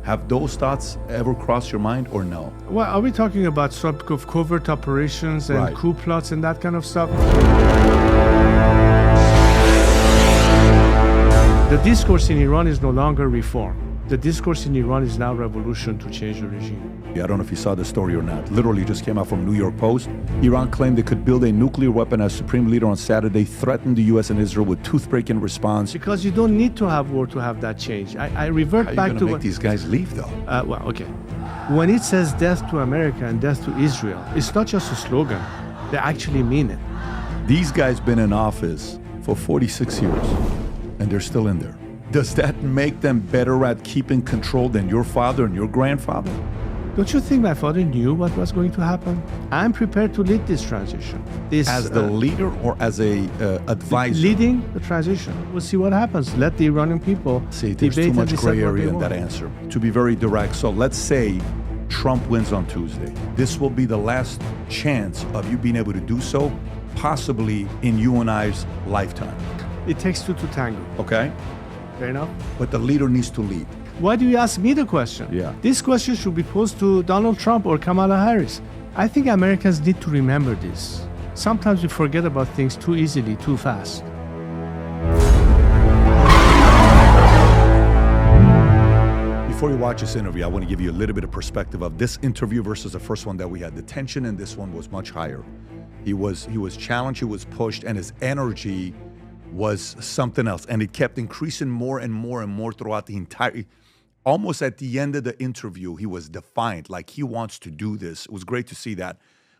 Have those thoughts ever crossed your mind or no? Well, are we talking about sort of covert operations and Right. coup plots and that kind of stuff? The discourse in Iran is no longer reform. The discourse in Iran is now revolution to change the regime. I don't know if you saw the story or not. Literally just came out from New York Post. Iran claimed it could build a nuclear weapon as supreme leader on Saturday, threatened the U.S. and Israel with toothpick in response. Because you don't need to have war to have that change. I revert How are you back going to to make these guys leave, though? well, okay. When it says death to America and death to Israel, it's not just a slogan. They actually mean it. These guys been in office for 46 years, and they're still in there. Does that make them better at keeping control than your father and your grandfather? Don't you think my father knew what was going to happen? I'm prepared to lead this transition. As the leader or as a advisor? Leading the transition. We'll see what happens. Let the Iranian people See, there's debate too much and decide gray what they area in that want. answer. To be very direct, so let's say Trump wins on Tuesday. This will be the last chance of you being able to do so, possibly in you and I's lifetime. It takes two to tango. Okay? Fair enough? But the leader needs to lead. Why do you ask me the question? Yeah. This question should be posed to Donald Trump or Kamala Harris. I think Americans need to remember this. Sometimes we forget about things too easily, too fast. Before you watch this interview, I want to give you a little bit of perspective of this interview versus the first one that we had. The tension in this one was much higher. He was challenged, he was pushed, and his energy was something else. And it kept increasing more and more and more throughout the entire, almost at the end of the interview, he was defiant, like he wants to do this. It was great to see that.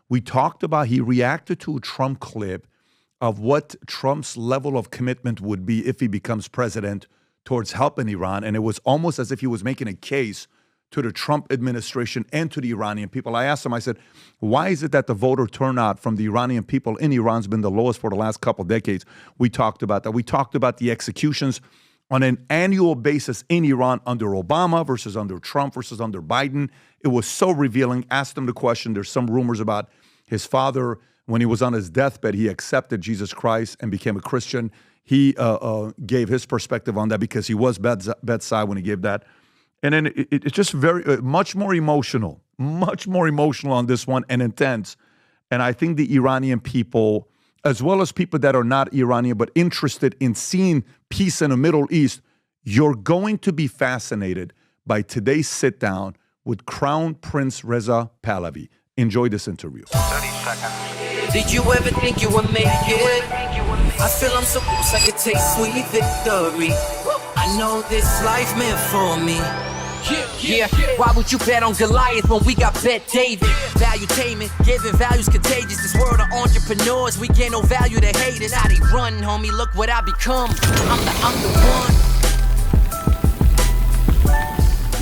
We talked about, he reacted to a Trump clip of what Trump's level of commitment would be if he becomes president towards helping Iran. And it was almost as if he was making a case to the Trump administration and to the Iranian people. I asked him, I said, why is it that the voter turnout from the Iranian people in Iran's been the lowest for the last couple of decades? We talked about that. We talked about the executions on an annual basis in Iran under Obama versus under Trump versus under Biden. It was so revealing. Asked him the question. There's some rumors about his father, when he was on his deathbed, he accepted Jesus Christ and became a Christian. He gave his perspective on that because he was bedside when he gave that. And then it's just very, much more emotional on this one and intense. And I think the Iranian people, as well as people that are not Iranian, but interested in seeing peace in the Middle East, you're going to be fascinated by today's sit down with Crown Prince Reza Pahlavi. Enjoy this interview. 30 seconds. Did you ever think you would make it? I feel I'm so close I could taste sweet victory. I know this life meant for me. Yeah, why would you bet on Goliath when we got Bet David? Valuetainment, giving values contagious. This world of entrepreneurs, we get no value to haters. How they run, homie, look what I become. I'm the one.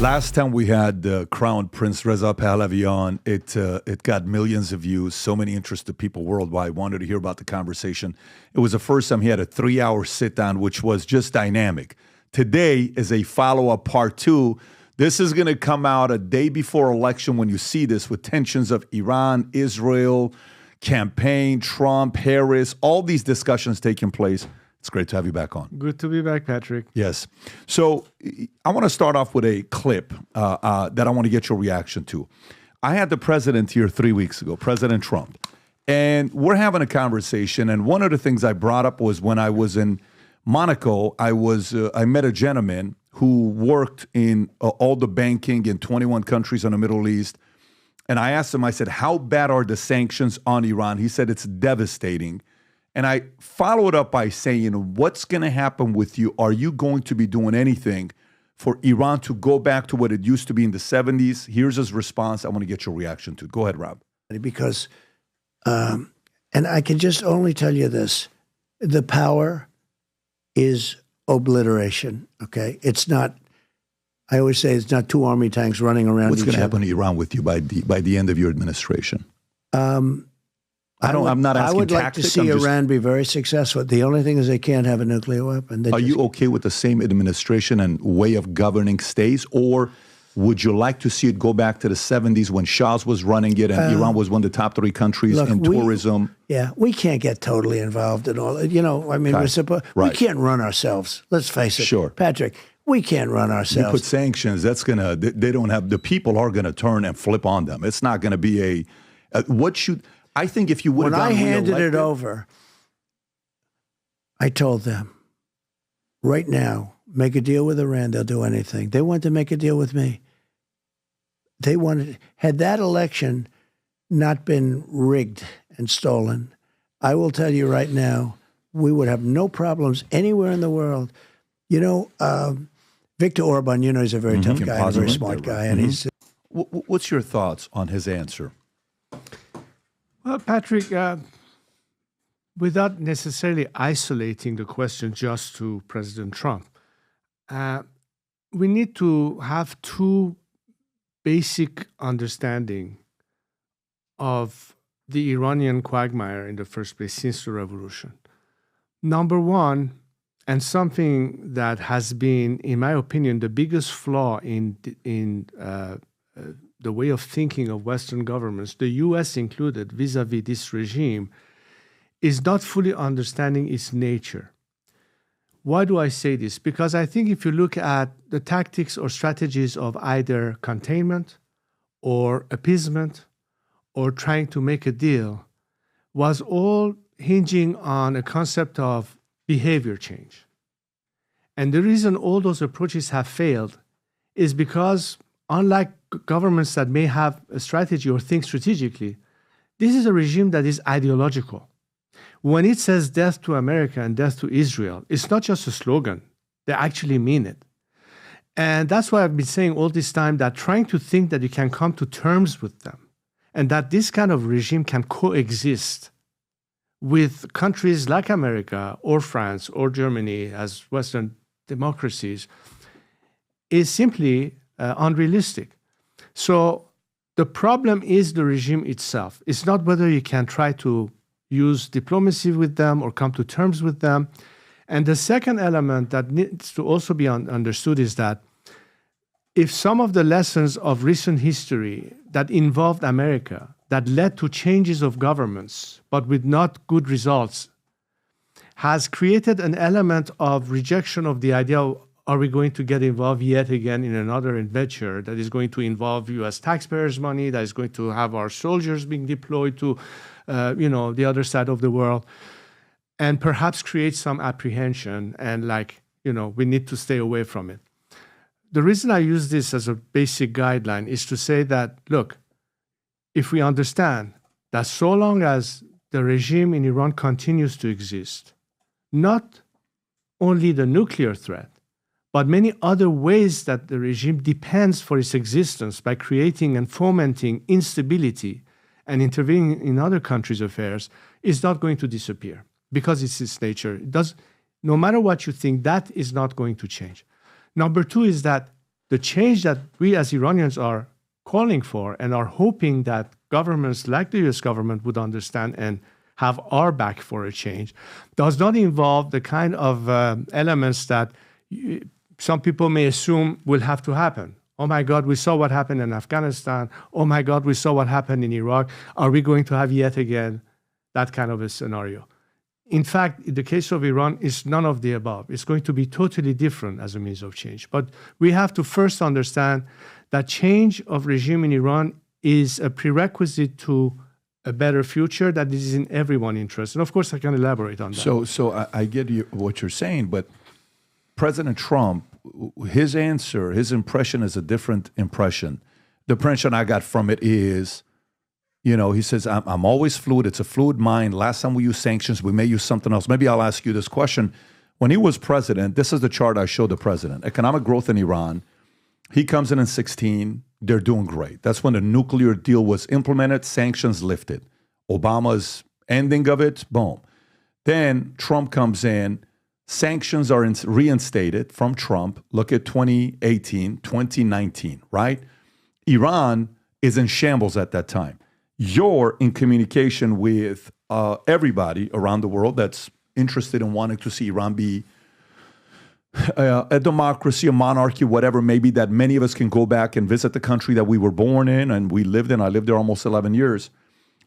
Last time we had Crown Prince Reza Pahlavi on, it got millions of views. So many interested people worldwide wanted to hear about the conversation. It was the first time he had a 3-hour sit-down, which was just dynamic. Today is a follow-up part 2. This is going to come out a day before election when you see this with tensions of Iran, Israel, campaign, Trump, Harris, all these discussions taking place. It's great to have you back on. Good to be back, Patrick. Yes. So I want to start off with a clip that I want to get your reaction to. I had the president here 3 weeks ago, President Trump, and we're having a conversation. And one of the things I brought up was when I was in Monaco, I met a gentleman who worked in all the banking in 21 countries in the Middle East. And I asked him, I said, how bad are the sanctions on Iran? He said, it's devastating. And I followed up by saying, what's going to happen with you? Are you going to be doing anything for Iran to go back to what it used to be in the 70s? Here's his response. I want to get your reaction to it. Go ahead, Rob. Because, and I can just only tell you this, the power is obliteration, okay? It's not, I always say it's not two army tanks running around What's each going to other. happen to Iran with you by the end of your administration? I'm not asking I would like to see Iran be very successful. The only thing is they can't have a nuclear weapon. Are you okay with the same administration and way of governing stays, or would you like to see it go back to the 70s when Shah was running it and Iran was one of the top 3 countries in tourism? We can't get totally involved in all. You know, I mean, we can't run ourselves. Let's face it. Sure. Patrick, We can't run You ourselves. put sanctions, that's going to, they don't have, the people are going to turn and flip on them. It's not going to be I think if you would When have I handed reelected, it over, I told them, right now, make a deal with Iran, they'll do anything. They wanted to make a deal with me. Had that election not been rigged and stolen, I will tell you right now, we would have no problems anywhere in the world. Victor Orban, he's a very tough guy, a very smart guy, and he's. What's your thoughts on his answer? Well, Patrick, without necessarily isolating the question just to President Trump, we need to have two basic understanding of the Iranian quagmire in the first place since the revolution. Number one, and something that has been, in my opinion, the biggest flaw in the way of thinking of Western governments, the U.S. included, vis-a-vis this regime, is not fully understanding its nature. Why do I say this? Because I think if you look at the tactics or strategies of either containment or appeasement or trying to make a deal, was all hinging on a concept of behavior change. And the reason all those approaches have failed is because, unlike governments that may have a strategy or think strategically, this is a regime that is ideological. When it says death to America and death to Israel, it's not just a slogan. They actually mean it. And that's why I've been saying all this time that trying to think that you can come to terms with them and that this kind of regime can coexist with countries like America or France or Germany as Western democracies is simply unrealistic. So the problem is the regime itself. It's not whether you can try to use diplomacy with them or come to terms with them. And the second element that needs to also be understood is that if some of the lessons of recent history that involved America, that led to changes of governments, but with not good results, has created an element of rejection of the idea, are we going to get involved yet again in another adventure that is going to involve U.S. taxpayers' money, that is going to have our soldiers being deployed to, the other side of the world, and perhaps create some apprehension and we need to stay away from it. The reason I use this as a basic guideline is to say that, look, if we understand that so long as the regime in Iran continues to exist, not only the nuclear threat, but many other ways that the regime depends for its existence by creating and fomenting instability and intervening in other countries' affairs, is not going to disappear because it's its nature. No matter what you think, that is not going to change. Number two is that the change that we as Iranians are calling for and are hoping that governments like the US government would understand and have our back for a change does not involve the kind of elements that some people may assume will have to happen. Oh my God, we saw what happened in Afghanistan. Oh my God, we saw what happened in Iraq. Are we going to have yet again that kind of a scenario? In fact, in the case of Iran, it's none of the above. It's going to be totally different as a means of change. But we have to first understand that change of regime in Iran is a prerequisite to a better future that is in everyone's interest. And of course, I can elaborate on that. So I get what you're saying, but President Trump, his answer, his impression is a different impression. The impression I got from it is, he says, I'm always fluid. It's a fluid mind. Last time we used sanctions, we may use something else. Maybe I'll ask you this question. When he was president, this is the chart I showed the president. Economic growth in Iran. He comes in 2016. They're doing great. That's when the nuclear deal was implemented, sanctions lifted. Obama's ending of it, boom. Then Trump comes in. Sanctions are reinstated from Trump. Look at 2018, 2019, right? Iran is in shambles at that time. You're in communication with everybody around the world that's interested in wanting to see Iran be a democracy, a monarchy, whatever, maybe that many of us can go back and visit the country that we were born in and we lived in. I lived there almost 11 years.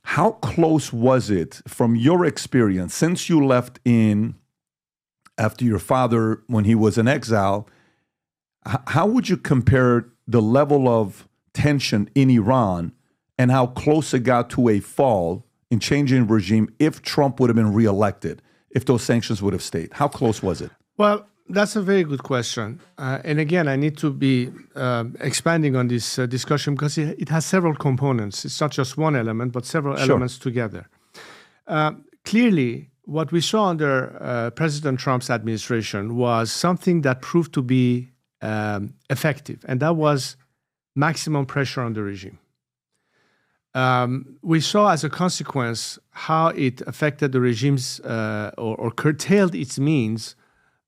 How close was it from your experience since you left in after your father, when he was in exile, How would you compare the level of tension in Iran and how close it got to a fall in changing regime if Trump would have been reelected, if those sanctions would have stayed? How close was it? Well, that's a very good question. And again, I need to be expanding on this discussion because it has several components. It's not just one element, but several elements together. Clearly, what we saw under President Trump's administration was something that proved to be effective, and that was maximum pressure on the regime. We saw as a consequence how it affected the regime's or curtailed its means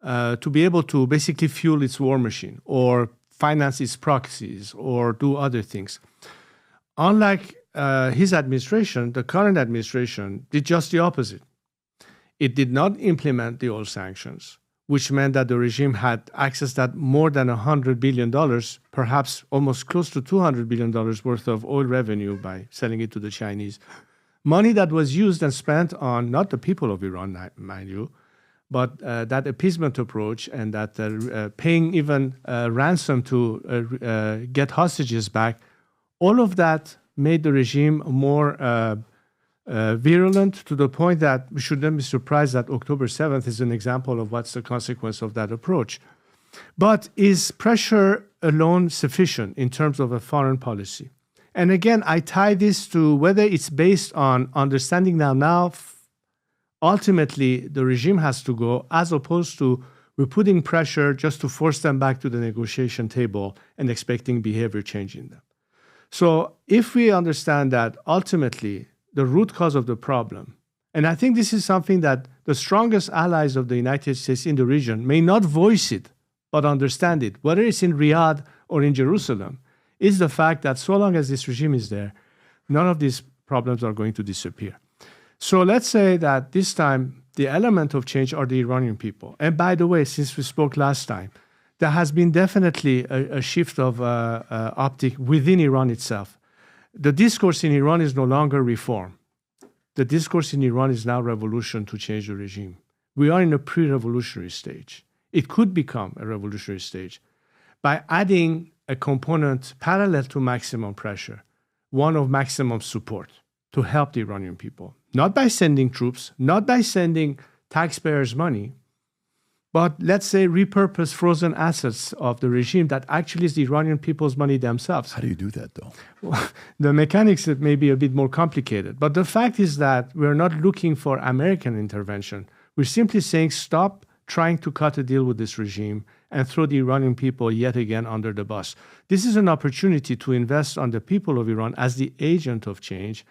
to be able to basically fuel its war machine or finance its proxies or do other things. Unlike his administration, the current administration did just the opposite. It did not implement the old sanctions, which meant that the regime had accessed that more than $100 billion, perhaps almost close to $200 billion worth of oil revenue by selling it to the Chinese. Money that was used and spent on not the people of Iran, mind you, but that appeasement approach and that paying even ransom to get hostages back, all of that made the regime more virulent to the point that we shouldn't be surprised that October 7th is an example of what's the consequence of that approach. But is pressure alone sufficient in terms of a foreign policy? And again, I tie this to whether it's based on understanding now ultimately the regime has to go, as opposed to we're putting pressure just to force them back to the negotiation table and expecting behavior change in them. So if we understand that ultimately the root cause of the problem, and I think this is something that the strongest allies of the United States in the region may not voice it, but understand it, whether it's in Riyadh or in Jerusalem, is the fact that so long as this regime is there, none of these problems are going to disappear. So let's say that this time the element of change are the Iranian people. And by the way, since we spoke last time, there has been definitely a shift of optic within Iran itself. The discourse in Iran is no longer reform. The discourse in Iran is now revolution to change the regime. We are in a pre-revolutionary stage. It could become a revolutionary stage by adding a component parallel to maximum pressure, one of maximum support to help the Iranian people. Not by sending troops, not by sending taxpayers' money, but let's say repurpose frozen assets of the regime that actually is the Iranian people's money themselves. How do you do that, though? Well, the mechanics may be a bit more complicated, but the fact is that we're not looking for American intervention. We're simply saying stop trying to cut a deal with this regime and throw the Iranian people yet again under the bus. This is an opportunity to invest on the people of Iran as the agent of change,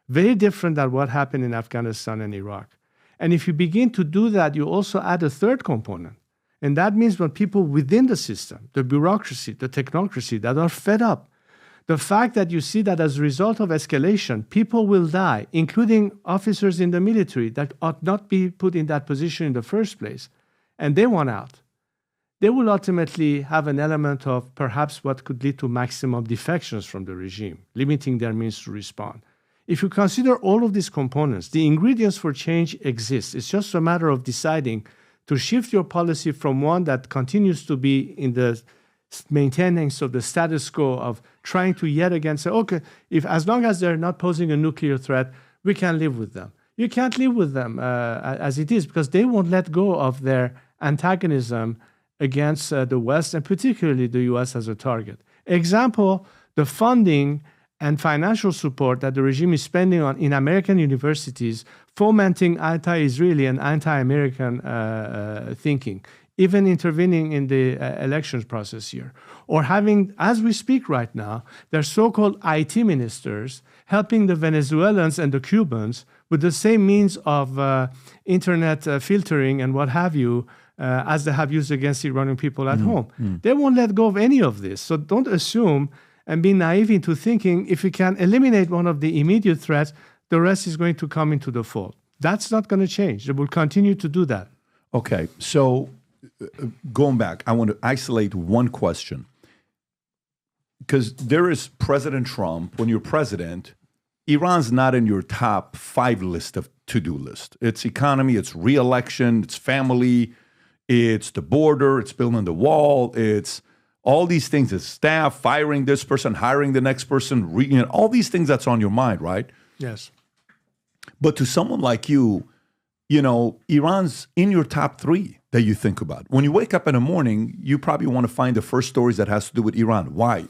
very different than what happened in Afghanistan and Iraq. And if you begin to do that, you also add a third component. And that means when people within the system, the bureaucracy, the technocracy that are fed up, the fact that you see that as a result of escalation, people will die, including officers in the military that ought not be put in that position in the first place, and they want out, they will ultimately have an element of perhaps what could lead to maximum defections from the regime, limiting their means to respond. If you consider all of these components, the ingredients for change exist. It's just a matter of deciding to shift your policy from one that continues to be in the maintenance of the status quo of trying to yet again say, okay, if as long as they're not posing a nuclear threat, we can live with them. You can't live with them as it is because they won't let go of their antagonism against the West and particularly the US as a target. Example, the funding and financial support that the regime is spending on in American universities, fomenting anti-Israeli and anti-American thinking, even intervening in the elections process here, or having, as we speak right now, their so-called IT ministers helping the Venezuelans and the Cubans with the same means of internet filtering and what have you, as they have used against Iranian people at home. They won't let go of any of this. So don't assume and be naive into thinking if we can eliminate one of the immediate threats, the rest is going to come into the fold. That's not going to change. They will continue to do that. Okay, so going back, I want to isolate one question. Because there is President Trump. When you're president, Iran's not in your top 5 list of to-do list. It's economy, it's re-election, it's family, it's the border, it's building the wall, it's all these things, the staff, firing this person, hiring the next person, all these things that's on your mind, right? Yes. But to someone like you, Iran's in your top 3 that you think about. When you wake up in the morning, you probably want to find the first stories that has to do with Iran. Why?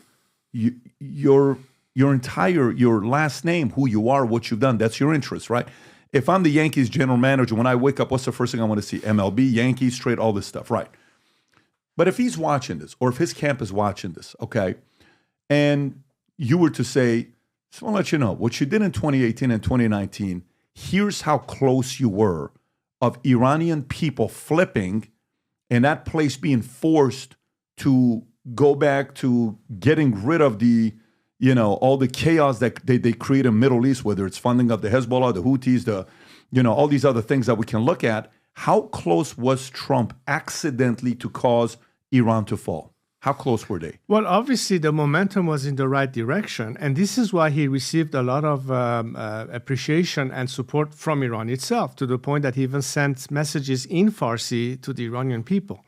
Your last name, who you are, what you've done, that's your interest, right? If I'm the Yankees general manager, when I wake up, what's the first thing I want to see? MLB, Yankees, trade, all this stuff, right? But if he's watching this, or if his camp is watching this, okay, and you were to say, just want to let you know, what you did in 2018 and 2019, here's how close you were of Iranian people flipping and that place being forced to go back to getting rid of the, all the chaos that they create in the Middle East, whether it's funding of the Hezbollah, the Houthis, all these other things that we can look at. How close was Trump accidentally to cause Iran to fall? How close were they? Well, obviously, the momentum was in the right direction. And this is why he received a lot of appreciation and support from Iran itself, to the point that he even sent messages in Farsi to the Iranian people.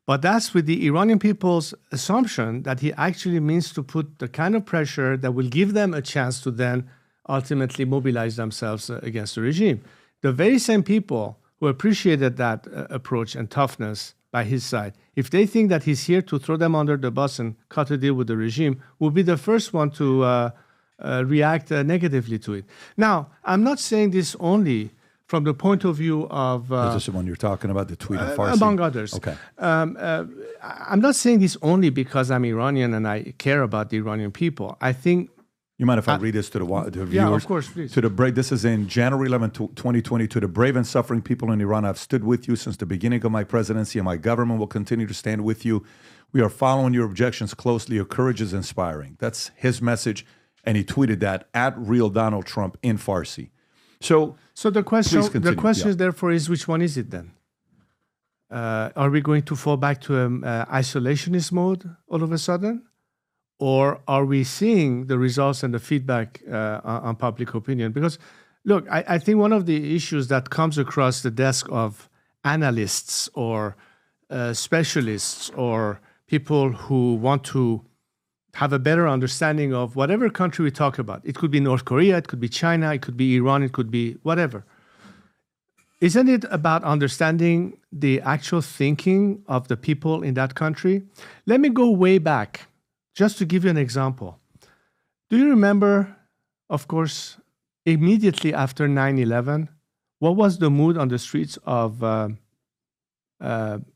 But that's with the Iranian people's assumption that he actually means to put the kind of pressure that will give them a chance to then ultimately mobilize themselves against the regime. The very same people who appreciated that approach and toughness by his side, if they think that he's here to throw them under the bus and cut a deal with the regime, will be the first one to react negatively to it. Now, I'm not saying this only from the point of view of... Is this the one you're talking about, the tweet in Farsi? Among others. Okay. I'm not saying this only because I'm Iranian and I care about the Iranian people. I think... You mind if I read this to the viewers? Yeah, of course, please. This is in January 11, 2020. To the brave and suffering people in Iran, I've stood with you since the beginning of my presidency, and my government will continue to stand with you. We are following your objections closely. Your courage is inspiring. That's his message, and he tweeted that at Real Donald Trump in Farsi. So the question therefore is, which one is it then? Are we going to fall back to isolationist mode all of a sudden? Or are we seeing the results and the feedback on public opinion? Because, look, I think one of the issues that comes across the desk of analysts or specialists or people who want to have a better understanding of whatever country we talk about. It could be North Korea, it could be China, it could be Iran, it could be whatever. Isn't it about understanding the actual thinking of the people in that country? Let me go way back. Just to give you an example, do you remember, of course, immediately after 9/11, what was the mood on the streets of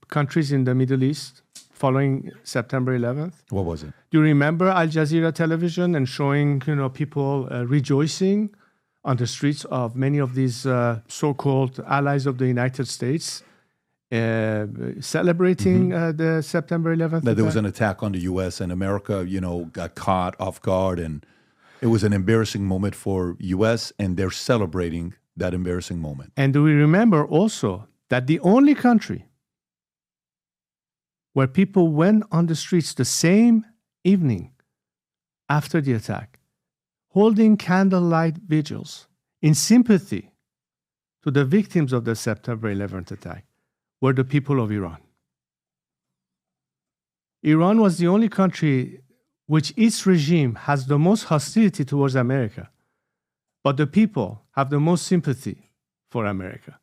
countries in the Middle East following September 11th? What was it? Do you remember Al Jazeera television and showing, people rejoicing on the streets of many of these so-called allies of the United States? Celebrating the September 11th that there was an attack on the U.S. and America, got caught off guard, and it was an embarrassing moment for U.S. and they're celebrating that embarrassing moment. And do we remember also that the only country where people went on the streets the same evening after the attack, holding candlelight vigils in sympathy to the victims of the September 11th attack, were the people of Iran. Iran was the only country which its regime has the most hostility towards America, but the people have the most sympathy for America.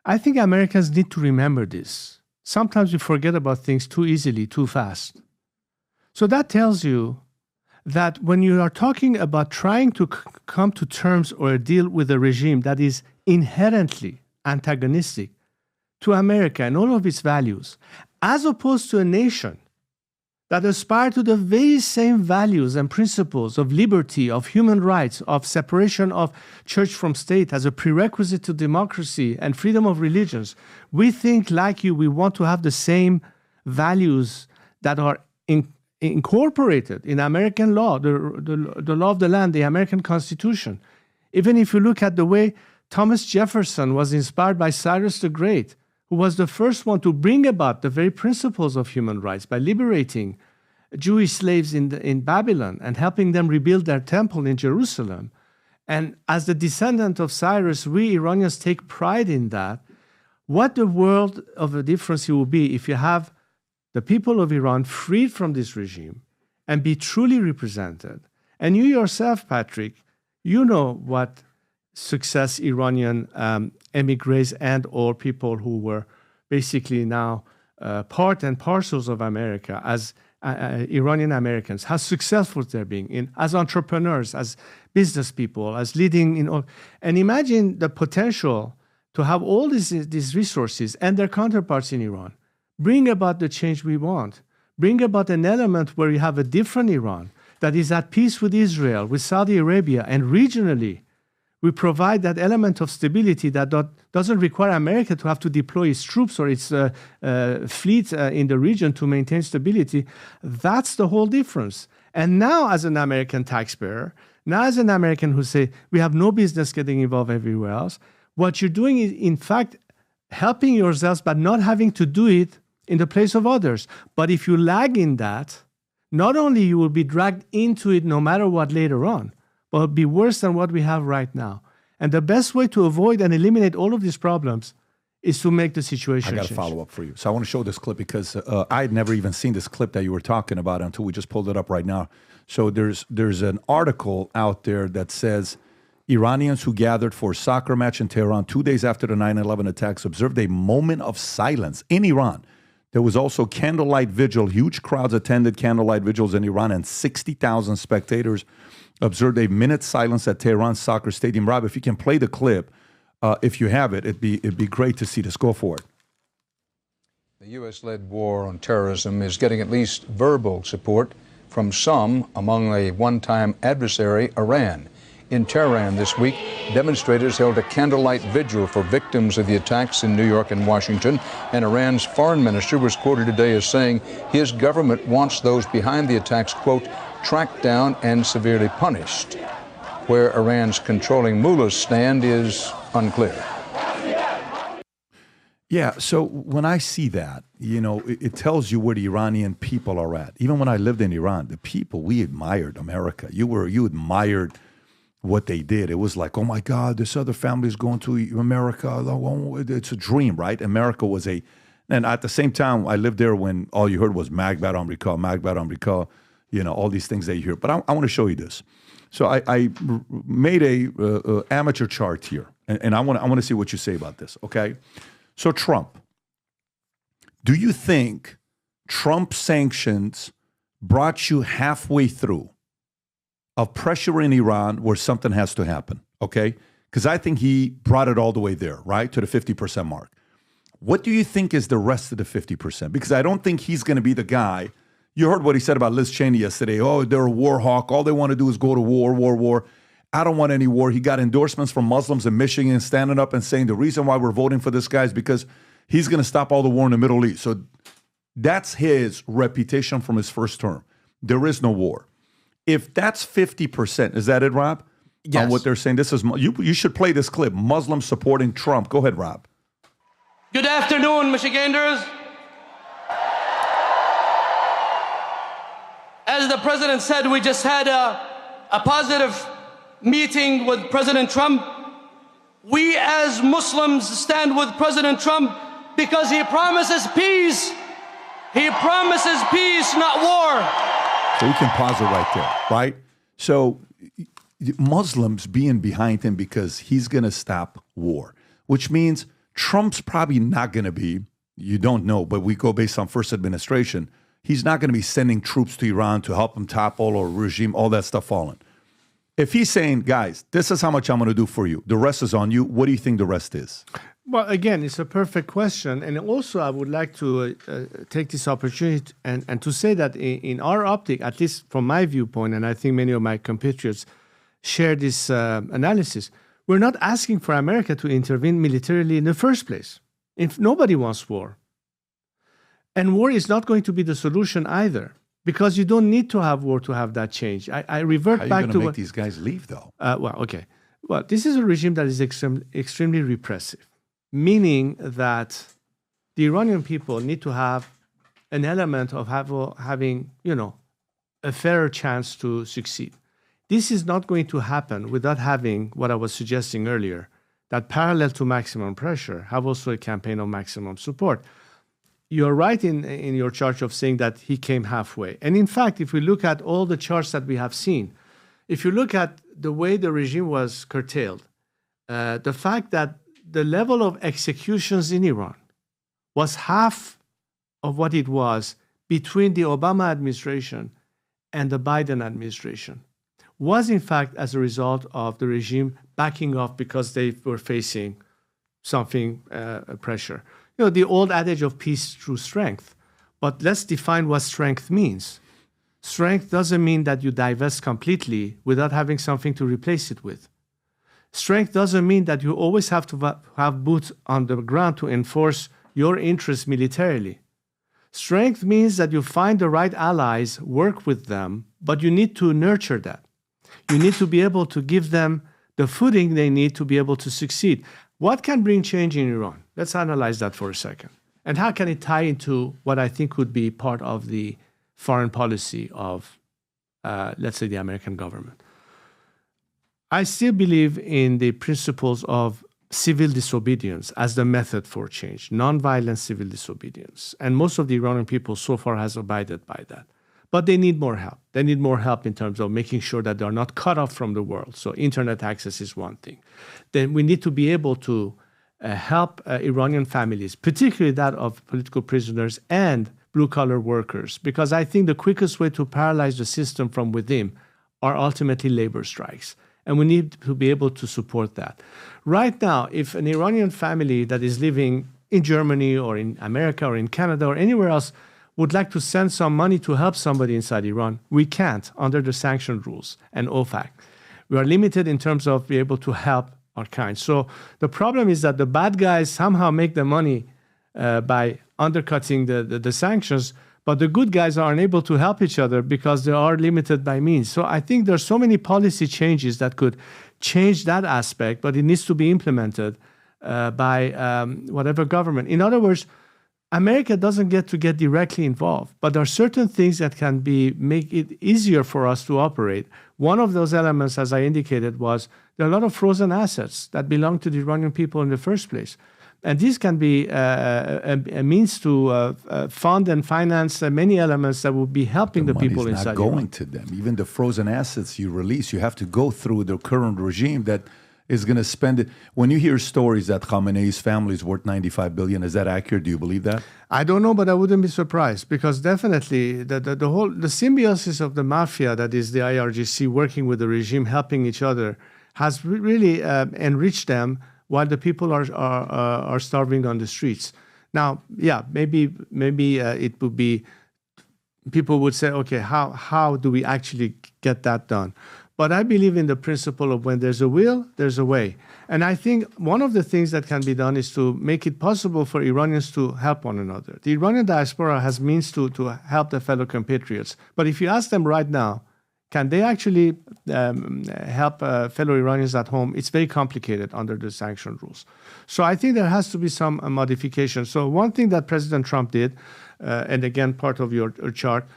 I think Americans need to remember this. Sometimes we forget about things too easily, too fast. So that tells you that when you are talking about trying to come to terms or deal with a regime that is inherently antagonistic to America and all of its values, as opposed to a nation that aspires to the very same values and principles of liberty, of human rights, of separation of church from state as a prerequisite to democracy and freedom of religions. We think like you, we want to have the same values that are incorporated in American law, the law of the land, the American Constitution. Even if you look at the way Thomas Jefferson was inspired by Cyrus the Great, who was the first one to bring about the very principles of human rights by liberating Jewish slaves in Babylon and helping them rebuild their temple in Jerusalem. And as the descendant of Cyrus, we Iranians take pride in that. What the world of a difference it will be if you have the people of Iran freed from this regime and be truly represented. And you yourself, Patrick, you know what success Iranian emigres and or people who were basically now part and parcels of America as Iranian Americans, how successful they're being as entrepreneurs, as business people, as leading in all. And imagine the potential to have all these resources and their counterparts in Iran bring about the change we want, bring about an element where you have a different Iran that is at peace with Israel, with Saudi Arabia, and regionally, we provide that element of stability that doesn't require America to have to deploy its troops or its fleet in the region to maintain stability. That's the whole difference. And now, as an American taxpayer, now as an American who say, we have no business getting involved everywhere else, what you're doing is, in fact, helping yourselves, but not having to do it in the place of others. But if you lag in that, not only you will be dragged into it no matter what later on, but it'll be worse than what we have right now. And the best way to avoid and eliminate all of these problems is to make the situation I got change. to follow up for you. So I want to show this clip because I had never even seen this clip that you were talking about until we just pulled it up right now. So there's an article out there that says Iranians who gathered for a soccer match in Tehran 2 days after the 9/11 attacks observed a moment of silence in Iran. There was also candlelight vigil. Huge crowds attended candlelight vigils in Iran, and 60,000 spectators observed a minute's silence at Tehran soccer stadium. Rob, if you can play the clip, if you have it, it'd be great to see this. Go for it. The U.S.-led war on terrorism is getting at least verbal support from some among a one-time adversary, Iran. In Tehran this week, demonstrators held a candlelight vigil for victims of the attacks in New York and Washington, and Iran's foreign minister was quoted today as saying his government wants those behind the attacks, quote, tracked down and severely punished. Where Iran's controlling mullahs stand is unclear. Yeah, so when I see that, it tells you where the Iranian people are at. Even when I lived in Iran, the people, we admired America. You admired what they did. It was like, oh my God, this other family is going to America. It's a dream, right? America was and at the same time, I lived there when all you heard was Magbat Amrika, all these things that you hear. But I want to show you this. So I made a amateur chart here, and I want to see what you say about this, okay? So Trump, do you think Trump sanctions brought you halfway through of pressure in Iran where something has to happen, okay? Because I think he brought it all the way there, right, to the 50% mark. What do you think is the rest of the 50%? Because I don't think he's going to be the guy. You heard what he said about Liz Cheney yesterday. Oh, they're a war hawk. All they want to do is go to war. I don't want any war. He got endorsements from Muslims in Michigan standing up and saying the reason why we're voting for this guy is because he's going to stop all the war in the Middle East. So that's his reputation from his first term. There is no war. If that's 50%, is that it, Rob? Yes. On what they're saying, this is you should play this clip. Muslims supporting Trump. Go ahead, Rob. Good afternoon, Michiganders. As the president said, we just had a positive meeting with President Trump. We as Muslims stand with President Trump because he promises peace. He promises peace, not war. So we can pause it right there, right? So Muslims being behind him because he's going to stop war, which means Trump's probably not going to be, you don't know, but we go based on first administration, he's not going to be sending troops to Iran to help him topple or regime, all that stuff falling. If he's saying, guys, this is how much I'm going to do for you, the rest is on you, what do you think the rest is? Well, again, it's a perfect question. And also, I would like to take this opportunity and to say that in our optic, at least from my viewpoint, and I think many of my compatriots share this analysis, we're not asking for America to intervene militarily in the first place. If nobody wants war. And war is not going to be the solution either, because you don't need to have war to have that change. I revert back to... How are you going to make these guys leave, though? Well, this is a regime that is extremely repressive, meaning that the Iranian people need to have an element of having, a fairer chance to succeed. This is not going to happen without having what I was suggesting earlier, that parallel to maximum pressure, have also a campaign of maximum support. you're right in your chart of saying that he came halfway. And in fact, if we look at all the charts that we have seen, if you look at the way the regime was curtailed, the fact that the level of executions in Iran was half of what it was between the Obama administration and the Biden administration was in fact as a result of the regime backing off because they were facing something, pressure. You know, the old adage of peace through strength. But let's define what strength means. Strength doesn't mean that you divest completely without having something to replace it with. Strength doesn't mean that you always have to have boots on the ground to enforce your interests militarily. Strength means that you find the right allies, work with them, but you need to nurture that. You need to be able to give them the footing they need to be able to succeed. What can bring change in Iran? Let's analyze that for a second. And how can it tie into what I think would be part of the foreign policy of, let's say, the American government? I still believe in the principles of civil disobedience as the method for change, nonviolent civil disobedience. And most of the Iranian people so far has abided by that. But they need more help. They need more help in terms of making sure that they're not cut off from the world. So internet access is one thing. Then we need to be able to help Iranian families, particularly that of political prisoners and blue-collar workers, because I think the quickest way to paralyze the system from within are ultimately labor strikes. And we need to be able to support that. Right now, if an Iranian family that is living in Germany or in America or in Canada or anywhere else would like to send some money to help somebody inside Iran, we can't under the sanction rules and OFAC. We are limited in terms of being able to help our kind. So the problem is that the bad guys somehow make the money by undercutting the sanctions, but the good guys are unable to help each other because they are limited by means. So I think there's so many policy changes that could change that aspect, but it needs to be implemented by whatever government. In other words, America doesn't get directly involved, but there are certain things that can make it easier for us to operate. One of those elements, as I indicated, was there are a lot of frozen assets that belong to the Iranian people in the first place. And this can be a means to fund and finance many elements that would be helping the people inside Iran. The money's not going to them. Even the frozen assets you release, you have to go through the current regime that is going to spend it. When you hear stories that Khamenei's family is worth $95 billion, is that accurate? Do you believe that? I don't know, but I wouldn't be surprised because definitely the symbiosis of the mafia, that is the IRGC working with the regime, helping each other, has really enriched them while the people are starving on the streets. Now, yeah, maybe it would be, people would say, okay, how do we actually get that done? But I believe in the principle of when there's a will, there's a way. And I think one of the things that can be done is to make it possible for Iranians to help one another. The Iranian diaspora has means to help their fellow compatriots. But if you ask them right now, can they actually help fellow Iranians at home? It's very complicated under the sanction rules. So I think there has to be some modification. So one thing that President Trump did, and again, part of your chart,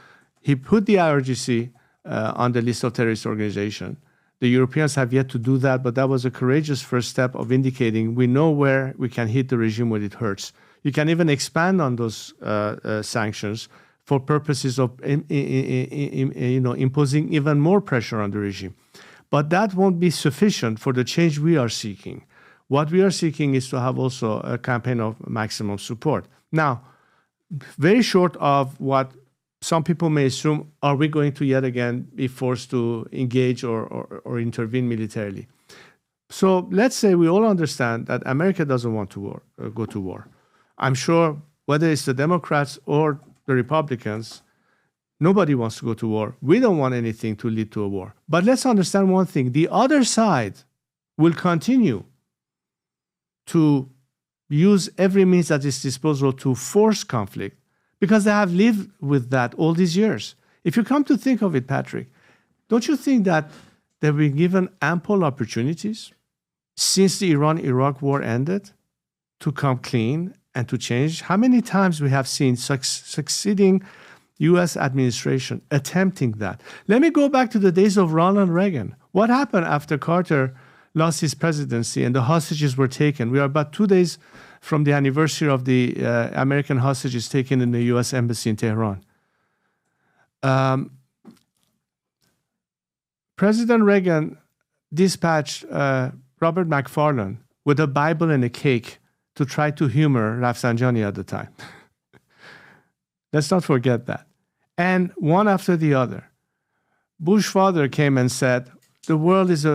he put the IRGC on the list of terrorist organization. The Europeans have yet to do that, but that was a courageous first step of indicating we know where we can hit the regime when it hurts. You can even expand on those sanctions for purposes of imposing even more pressure on the regime. But that won't be sufficient for the change we are seeking. What we are seeking is to have also a campaign of maximum support. Now, very short of what some people may assume, are we going to yet again be forced to engage or intervene militarily? So let's say we all understand that America doesn't want to go to war. I'm sure whether it's the Democrats or the Republicans, nobody wants to go to war. We don't want anything to lead to a war. But let's understand one thing. The other side will continue to use every means at its disposal to force conflict because they have lived with that all these years. If you come to think of it, Patrick, don't you think that they've been given ample opportunities since the Iran-Iraq war ended to come clean and to change? How many times we have seen succeeding U.S. administration attempting that? Let me go back to the days of Ronald Reagan. What happened after Carter lost his presidency and the hostages were taken? We are about 2 days from the anniversary of the American hostages taken in the U.S. Embassy in Tehran. President Reagan dispatched Robert McFarlane with a Bible and a cake to try to humor Rafsanjani at the time. Let's not forget that. And one after the other. Bush father came and said, the world is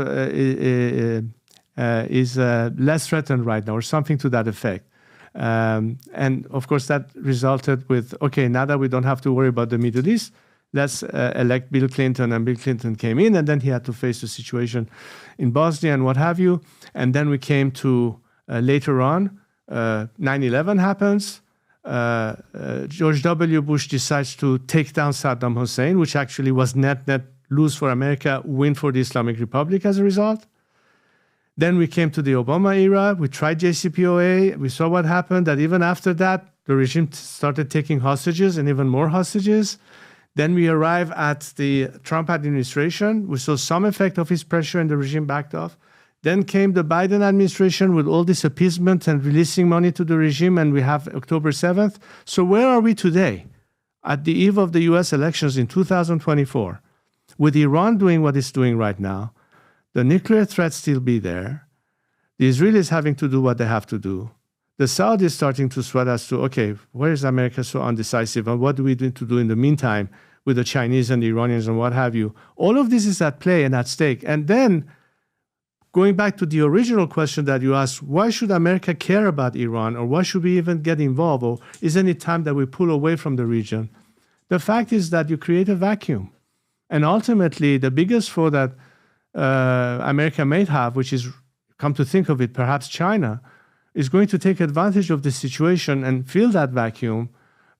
less threatened right now, or something to that effect. And of course, that resulted with, okay, now that we don't have to worry about the Middle East, let's elect Bill Clinton. And Bill Clinton came in, and then he had to face the situation in Bosnia and what have you. And then we came to later on, 9/11 happens. George W. Bush decides to take down Saddam Hussein, which actually was net lose for America, win for the Islamic Republic as a result. Then we came to the Obama era. We tried JCPOA. We saw what happened, that even after that, the regime started taking hostages and even more hostages. Then we arrive at the Trump administration. We saw some effect of his pressure and the regime backed off. Then came the Biden administration with all this appeasement and releasing money to the regime, and we have October 7th. So where are we today? At the eve of the US elections in 2024, with Iran doing what it's doing right now, the nuclear threat still be there, the Israelis having to do what they have to do, the Saudis starting to sweat as to, okay, where is America so undecisive, and what do we need to do in the meantime with the Chinese and the Iranians and what have you? All of this is at play and at stake. And then, going back to the original question that you asked, why should America care about Iran, or why should we even get involved, or isn't it time that we pull away from the region? The fact is that you create a vacuum. And ultimately, the biggest foe that America may have, which is, come to think of it, perhaps China, is going to take advantage of the situation and fill that vacuum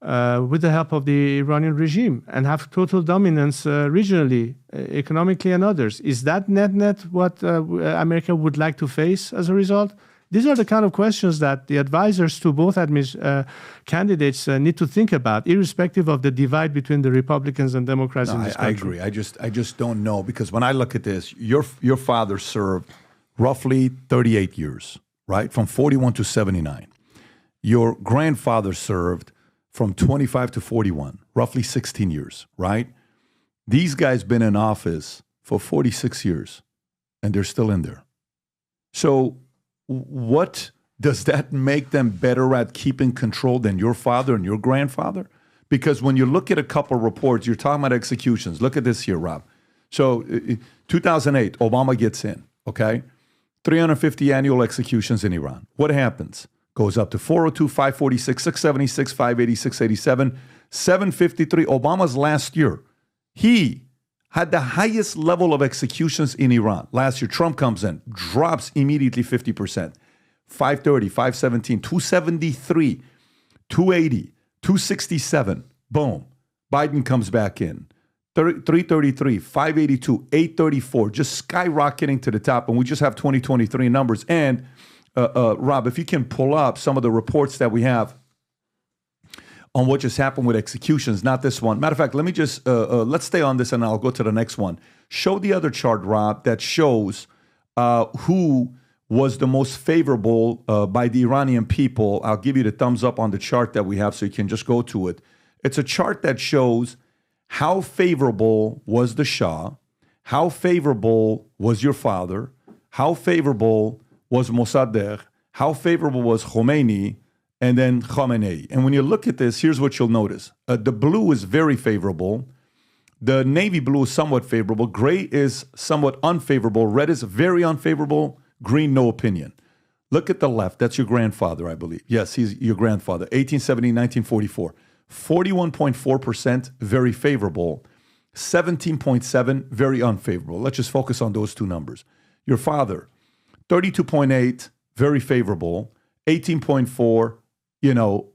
with the help of the Iranian regime and have total dominance regionally, economically, and others. Is that net what America would like to face as a result? These are the kind of questions that the advisors to both candidates need to think about, irrespective of the divide between the Republicans and Democrats in this country. I agree. I just don't know, because when I look at this, your father served roughly 38 years, right? From 41 to 79. Your grandfather served from 25 to 41, roughly 16 years, right? These guys been in office for 46 years, and they're still in there. So what does that make them better at keeping control than your father and your grandfather? Because when you look at a couple of reports, you're talking about executions. Look at this here, Rob. So 2008, Obama gets in, okay? 350 annual executions in Iran. What happens? Goes up to 402, 546, 676, 580, 687, 753. Obama's last year, he had the highest level of executions in Iran. Last year, Trump comes in, drops immediately 50%. 530, 517, 273, 280, 267. Boom. Biden comes back in. 333, 582, 834, just skyrocketing to the top. And we just have 2023 numbers. And Rob, if you can pull up some of the reports that we have on what just happened with executions, not this one. Matter of fact, let me just, let's stay on this and I'll go to the next one. Show the other chart, Rob, that shows who was the most favorable by the Iranian people. I'll give you the thumbs up on the chart that we have so you can just go to it. It's a chart that shows how favorable was the Shah, how favorable was your father, how favorable was Mossadegh, how favorable was Khomeini, and then Khamenei. And when you look at this, here's what you'll notice. The blue is very favorable. The navy blue is somewhat favorable. Gray is somewhat unfavorable. Red is very unfavorable. Green, no opinion. Look at the left. That's your grandfather, I believe. Yes, he's your grandfather. 1870, 1944. 41.4% very favorable. 17.7% very unfavorable. Let's just focus on those two numbers. Your father, 32.8% very favorable. 18.4%,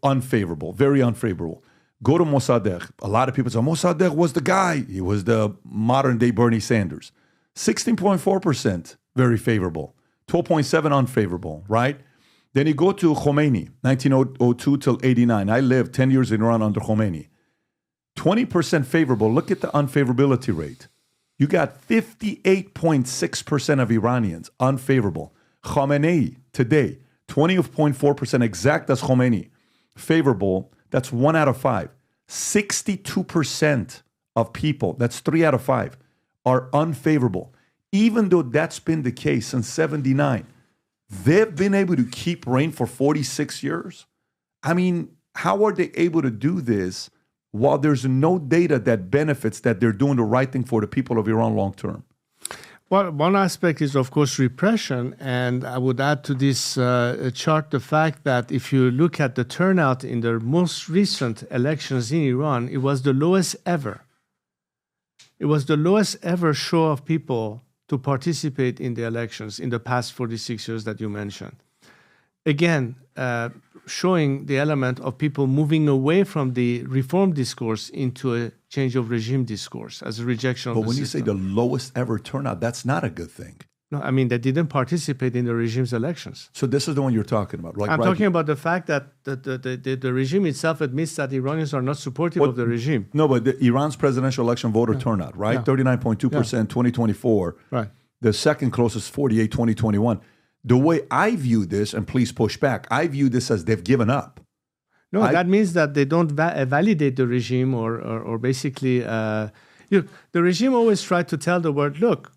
unfavorable, very unfavorable. Go to Mossadegh. A lot of people say, Mossadegh was the guy. He was the modern-day Bernie Sanders. 16.4% very favorable. 12.7% unfavorable, right? Then you go to Khomeini, 1902 till 89. I lived 10 years in Iran under Khomeini. 20% favorable. Look at the unfavorability rate. You got 58.6% of Iranians unfavorable. Khamenei today, 20.4% exact as Khomeini. Favorable, that's 1 out of 5. 62% of people, that's 3 out of 5, are unfavorable. Even though that's been the case since 79, they've been able to keep reign for 46 years. I mean, how are they able to do this while there's no data that benefits that they're doing the right thing for the people of Iran long term? Well, one aspect is, of course, repression. And I would add to this chart the fact that if you look at the turnout in the most recent elections in Iran, it was the lowest ever. It was the lowest ever show of people to participate in the elections in the past 46 years that you mentioned. Again, showing the element of people moving away from the reform discourse into a change of regime discourse as a rejection of the system. But when you say the lowest ever turnout, that's not a good thing. No, I mean, they didn't participate in the regime's elections. So this is the one you're talking about, right? I'm talking about the fact that the regime itself admits that Iranians are not supportive of the regime. No, but Iran's presidential election voter turnout, right? 39.2%, 2024. Right. The second closest, 48, 2021. The way I view this, and please push back, I view this as they've given up. No, that means that they don't validate the regime or basically, the regime always tried to tell the world, look,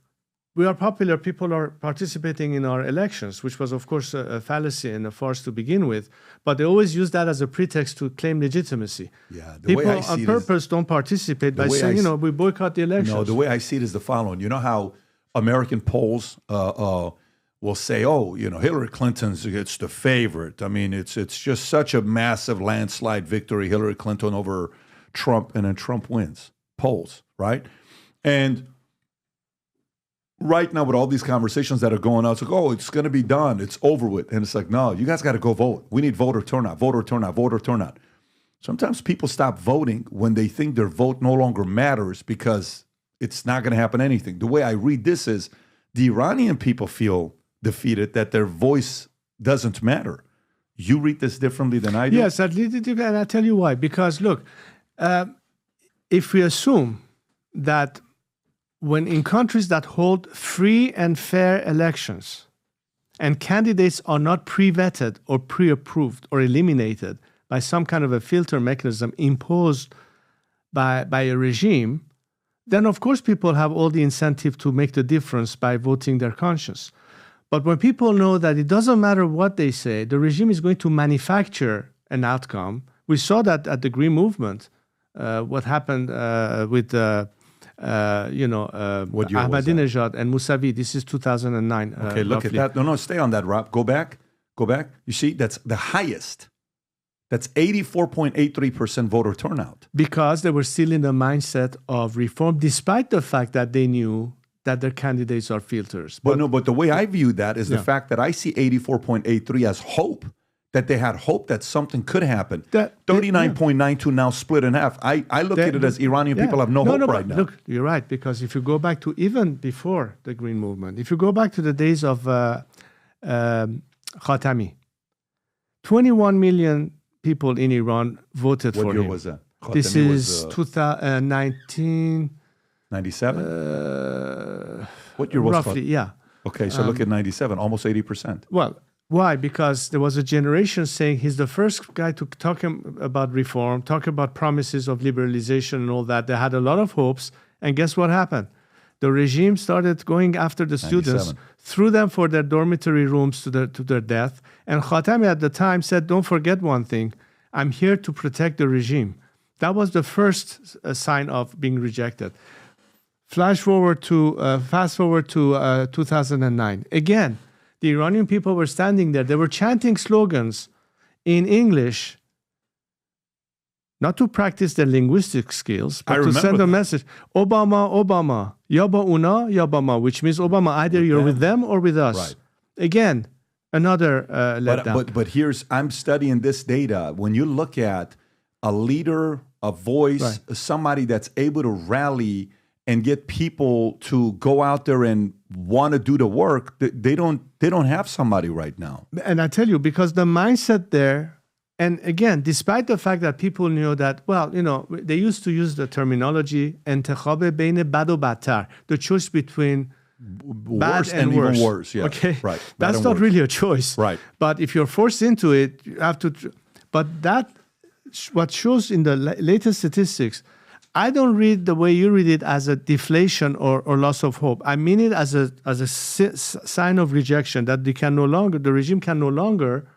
we are popular, people are participating in our elections, which was, of course, a fallacy and a farce to begin with. But they always use that as a pretext to claim legitimacy. Yeah, people on purpose don't participate by saying, we boycott the elections. No, the way I see it is the following. You know how American polls will say, Hillary Clinton's it's the favorite. I mean, it's just such a massive landslide victory, Hillary Clinton over Trump, and then Trump wins polls, right? And right now with all these conversations that are going on, it's like, it's going to be done. It's over with. And it's like, no, you guys got to go vote. We need voter turnout. Sometimes people stop voting when they think their vote no longer matters because it's not going to happen anything. The way I read this is the Iranian people feel defeated, that their voice doesn't matter. You read this differently than I do? Yes, and I'll tell you why. Because, look, if we assume that when in countries that hold free and fair elections and candidates are not pre-vetted or pre-approved or eliminated by some kind of a filter mechanism imposed by a regime, then of course people have all the incentive to make the difference by voting their conscience. But when people know that it doesn't matter what they say, the regime is going to manufacture an outcome. We saw that at the Green Movement, what happened with Ahmadinejad and Mousavi. This is 2009. Okay, look roughly. at that. No, stay on that, Rob. Go back. You see, that's the highest. That's 84.83% voter turnout. Because they were still in the mindset of reform, despite the fact that they knew that their candidates are filters. But the way I view that is the fact that I see 84.83 as hope, that they had hope that something could happen. 39.92 now split in half. I look at it as Iranian people have no hope right now. Look, you're right, because if you go back to even before the Green Movement, if you go back to the days of Khatami, 21 million people in Iran voted for him. What year was that? This is 2019... 97? What year was roughly, yeah. Okay, so look at 97, almost 80%. Well, why? Because there was a generation saying he's the first guy to talk about reform, talk about promises of liberalization and all that. They had a lot of hopes, and guess what happened? The regime started going after the students, threw them for their dormitory rooms to their death, and Khatami at the time said, don't forget one thing, I'm here to protect the regime. That was the first sign of being rejected. Fast forward to 2009. Again, the Iranian people were standing there. They were chanting slogans in English, not to practice their linguistic skills, but to send a message. Obama, Obama, Yaba Una, Yabama, which means Obama, either you're with them or with us. Right. Again, another letdown. But I'm studying this data. When you look at a leader, a voice, somebody that's able to rally and get people to go out there and want to do the work, they don't have somebody right now. And I tell you, because the mindset there, and again, despite the fact that people knew that, they used to use the terminology انتخاب بین بد و بدتر, the choice between worse and worse. even worse. Yeah. Okay, right. That's not really a choice. Right. But if you're forced into it, you have to. But that, what shows in the latest statistics, I don't read the way you read it as a deflation or loss of hope. I mean it as a sign of rejection, that the regime can no longer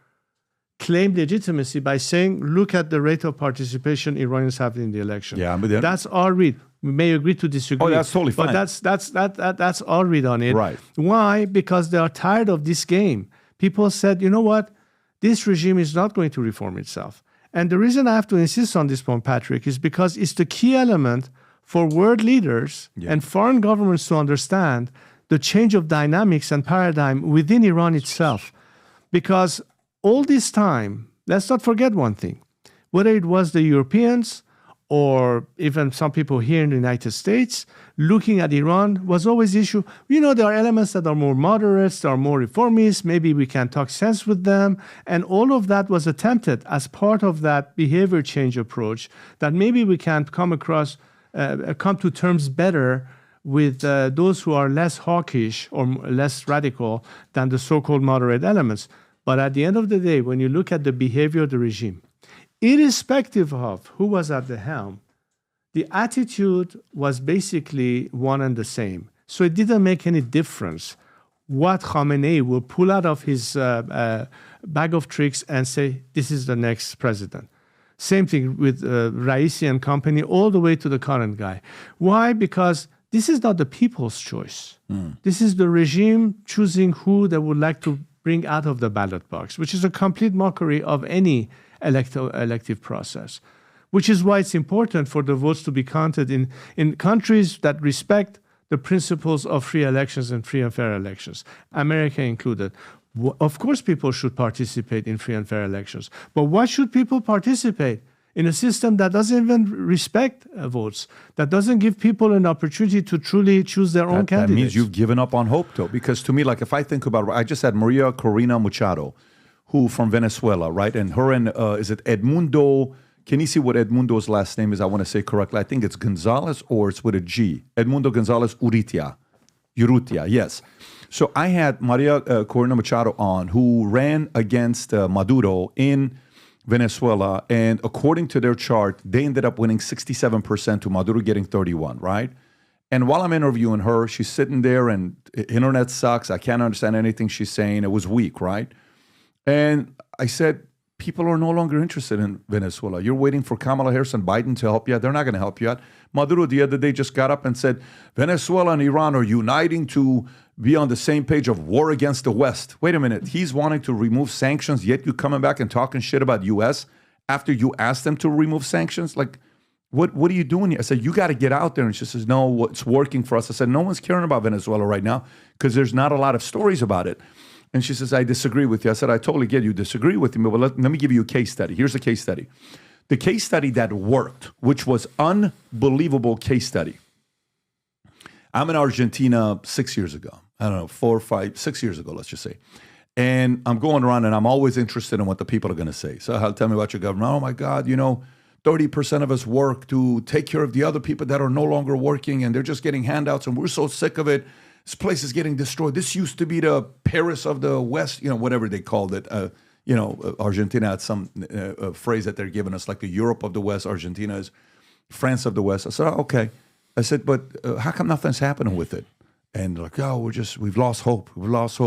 claim legitimacy by saying, look at the rate of participation Iranians have in the election. Yeah, but that's our read. We may agree to disagree. Oh, that's totally fine. But that's our read on it. Right. Why? Because they are tired of this game. People said, you know what? This regime is not going to reform itself. And the reason I have to insist on this point, Patrick, is because it's the key element for world leaders and foreign governments to understand the change of dynamics and paradigm within Iran itself. Because all this time, let's not forget one thing, whether it was the Europeans or even some people here in the United States, looking at Iran was always the issue. There are elements that are more moderates, that are more reformist. Maybe we can talk sense with them. And all of that was attempted as part of that behavior change approach, that maybe we can come to terms better with those who are less hawkish or less radical than the so-called moderate elements. But at the end of the day, when you look at the behavior of the regime, irrespective of who was at the helm, the attitude was basically one and the same. So it didn't make any difference what Khamenei will pull out of his bag of tricks and say, this is the next president. Same thing with Raisi and company, all the way to the current guy. Why? Because this is not the people's choice. This is the regime choosing who they would like to bring out of the ballot box, which is a complete mockery of any elective process, which is why it's important for the votes to be counted in countries that respect the principles of free elections and free and fair elections, America included. Of course, people should participate in free and fair elections, but why should people participate in a system that doesn't even respect votes, that doesn't give people an opportunity to truly choose their own candidates? That means you've given up on hope, though, because to me, like if I think about it, I just had Maria Corina Machado, who from Venezuela, right? And her and, is it Edmundo? Can you see what Edmundo's last name is? I want to say correctly. I think it's Gonzalez or it's with a G. Edmundo Gonzalez Urrutia, yes. So I had Maria Corina Machado on, who ran against Maduro in Venezuela. And according to their chart, they ended up winning 67% to Maduro getting 31, right? And while I'm interviewing her, she's sitting there and internet sucks. I can't understand anything she's saying. It was weak, right? And I said, people are no longer interested in Venezuela. You're waiting for Kamala Harris and Biden to help you out. They're not going to help you out. Maduro the other day just got up and said, Venezuela and Iran are uniting to be on the same page of war against the West. Wait a minute. He's wanting to remove sanctions, yet you coming back and talking shit about U.S. after you asked them to remove sanctions? Like, what are you doing here? I said, you got to get out there. And she says, no, it's working for us. I said, no one's caring about Venezuela right now because there's not a lot of stories about it. And she says, I disagree with you. I said, I totally get you disagree with me, but let me give you a case study. Here's a case study. The case study that worked, which was unbelievable case study. I'm in Argentina 6 years ago. I don't know, 4, 5, 6 years ago, let's just say. And I'm going around and I'm always interested in what the people are going to say. So tell me about your government. Oh my God, 30% of us work to take care of the other people that are no longer working and they're just getting handouts and we're so sick of it. This place is getting destroyed. This used to be the Paris of the West, whatever they called it. Argentina had some phrase that they're giving us, like the Europe of the West. Argentina is France of the West. I said, oh, okay. I said, but how come nothing's happening with it? And like, oh, we've lost hope. We've lost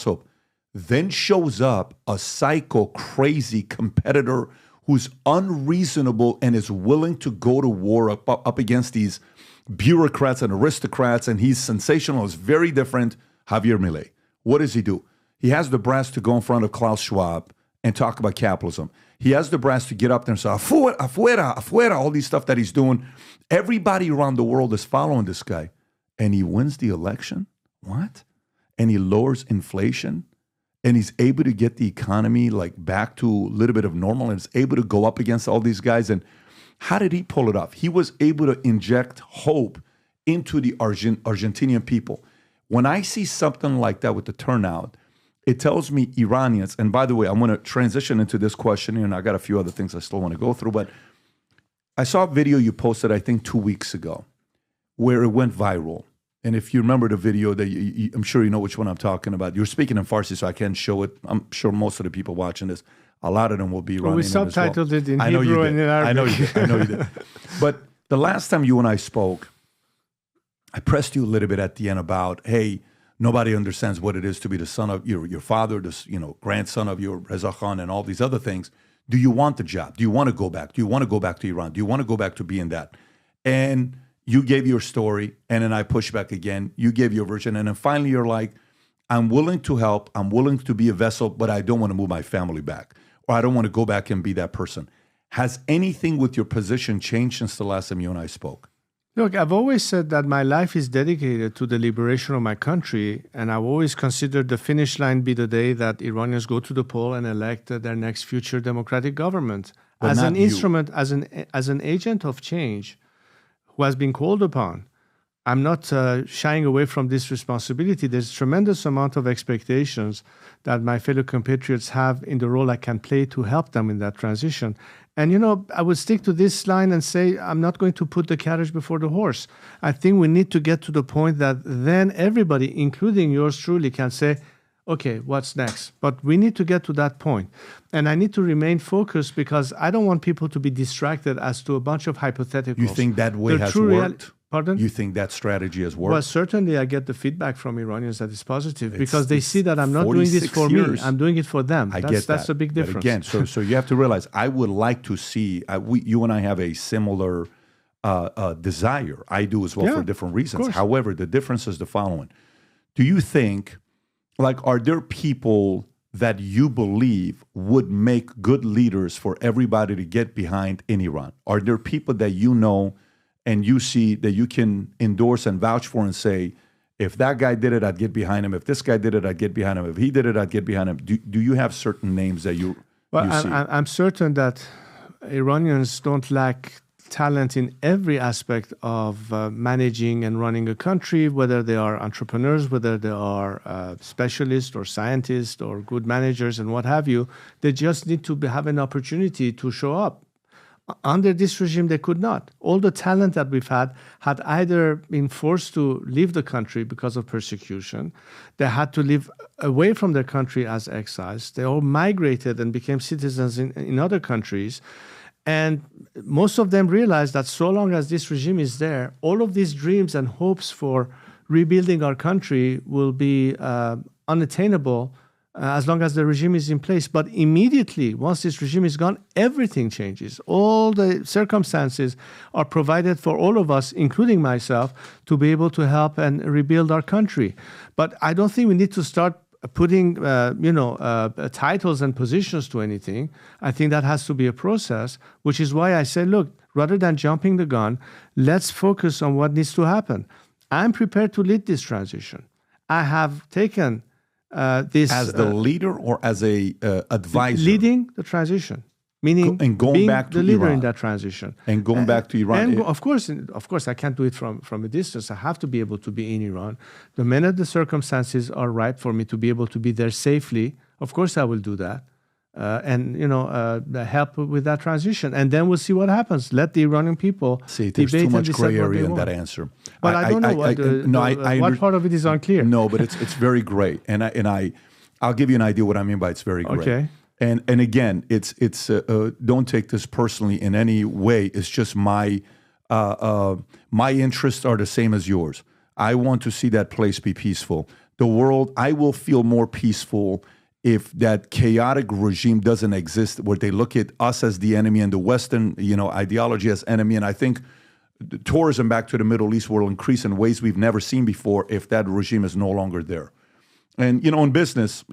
hope. Then shows up a psycho, crazy competitor who's unreasonable and is willing to go to war up against these bureaucrats and aristocrats, and he's sensational. It's very different. Javier Milei. What does he do? He has the brass to go in front of Klaus Schwab and talk about capitalism. He has the brass to get up there and say, afuera, all these stuff that he's doing. Everybody around the world is following this guy. And he wins the election? What? And he lowers inflation? And he's able to get the economy back to a little bit of normal and is able to go up against all these guys. And how did he pull it off? He was able to inject hope into the Argentinian people. When I see something like that with the turnout, it tells me Iranians, and by the way, I'm going to transition into this question here, and I got a few other things I still want to go through, but I saw a video you posted, I think 2 weeks ago, where it went viral. And if you remember the video, that I'm sure you know which one I'm talking about. You're speaking in Farsi, so I can't show it. I'm sure most of the people watching this, a lot of them will be Iranian. We subtitled it in Hebrew and in Arabic. I know you did. But the last time you and I spoke, I pressed you a little bit at the end about, hey, nobody understands what it is to be the son of your father, the grandson of your Reza Khan and all these other things. Do you want the job? Do you want to go back? Do you want to go back to Iran? Do you want to go back to being that? And you gave your story, and then I pushed back again. You gave your version, and then finally you're like, I'm willing to help. I'm willing to be a vessel, but I don't want to move my family back, or I don't want to go back and be that person. Has anything with your position changed since the last time you and I spoke? Look, I've always said that my life is dedicated to the liberation of my country, and I've always considered the finish line be the day that Iranians go to the poll and elect their next future democratic government. But as not an you. instrument, as an agent of change who has been called upon, I'm not shying away from this responsibility. There's a tremendous amount of expectations that my fellow compatriots have in the role I can play to help them in that transition. And, I would stick to this line and say, I'm not going to put the carriage before the horse. I think we need to get to the point that then everybody, including yours truly, can say, okay, what's next? But we need to get to that point. And I need to remain focused because I don't want people to be distracted as to a bunch of hypotheticals. You think that way has worked? Pardon? You think that strategy has worked? Well, certainly I get the feedback from Iranians that is positive because they see that I'm not doing this for me. I'm doing it for them. That's a big difference. But again, so you have to realize, I would like to see, you and I have a similar desire. I do as well for different reasons. However, the difference is the following. Do you think, are there people that you believe would make good leaders for everybody to get behind in Iran? Are there people that you know and you see that you can endorse and vouch for and say, if that guy did it, I'd get behind him. If this guy did it, I'd get behind him. If he did it, I'd get behind him. Do you have certain names that you see? I'm certain that Iranians don't lack talent in every aspect of managing and running a country, whether they are entrepreneurs, whether they are specialists or scientists or good managers and what have you. They just need to have an opportunity to show up. Under this regime, they could not. All the talent that we've had either been forced to leave the country because of persecution. They had to live away from their country as exiles. They all migrated and became citizens in other countries. And most of them realized that so long as this regime is there, all of these dreams and hopes for rebuilding our country will be unattainable as long as the regime is in place. But immediately, once this regime is gone, everything changes. All the circumstances are provided for all of us, including myself, to be able to help and rebuild our country. But I don't think we need to start putting, titles and positions to anything. I think that has to be a process, which is why I say, look, rather than jumping the gun, let's focus on what needs to happen. I'm prepared to lead this transition. I have taken this as the leader or as a advisor, leading the transition, meaning and going being back to the leader Iran. in that transition, and going back to Iran. And of course, I can't do it from a distance. I have to be able to be in Iran. The minute the circumstances are ripe for me to be able to be there safely, of course I will do that, and help with that transition. And then we'll see what happens. Let the Iranian people see. There's too much gray area in that answer. But I don't know what part of it is unclear. No, but it's very gray, and I'll give you an idea what I mean by it's very gray. Okay. And again, it's don't take this personally in any way. It's just my interests are the same as yours. I want to see that place be peaceful. The world, I will feel more peaceful if that chaotic regime doesn't exist, where they look at us as the enemy and the Western, ideology as enemy. And I think the tourism back to the Middle East will increase in ways we've never seen before if that regime is no longer there. And, in business,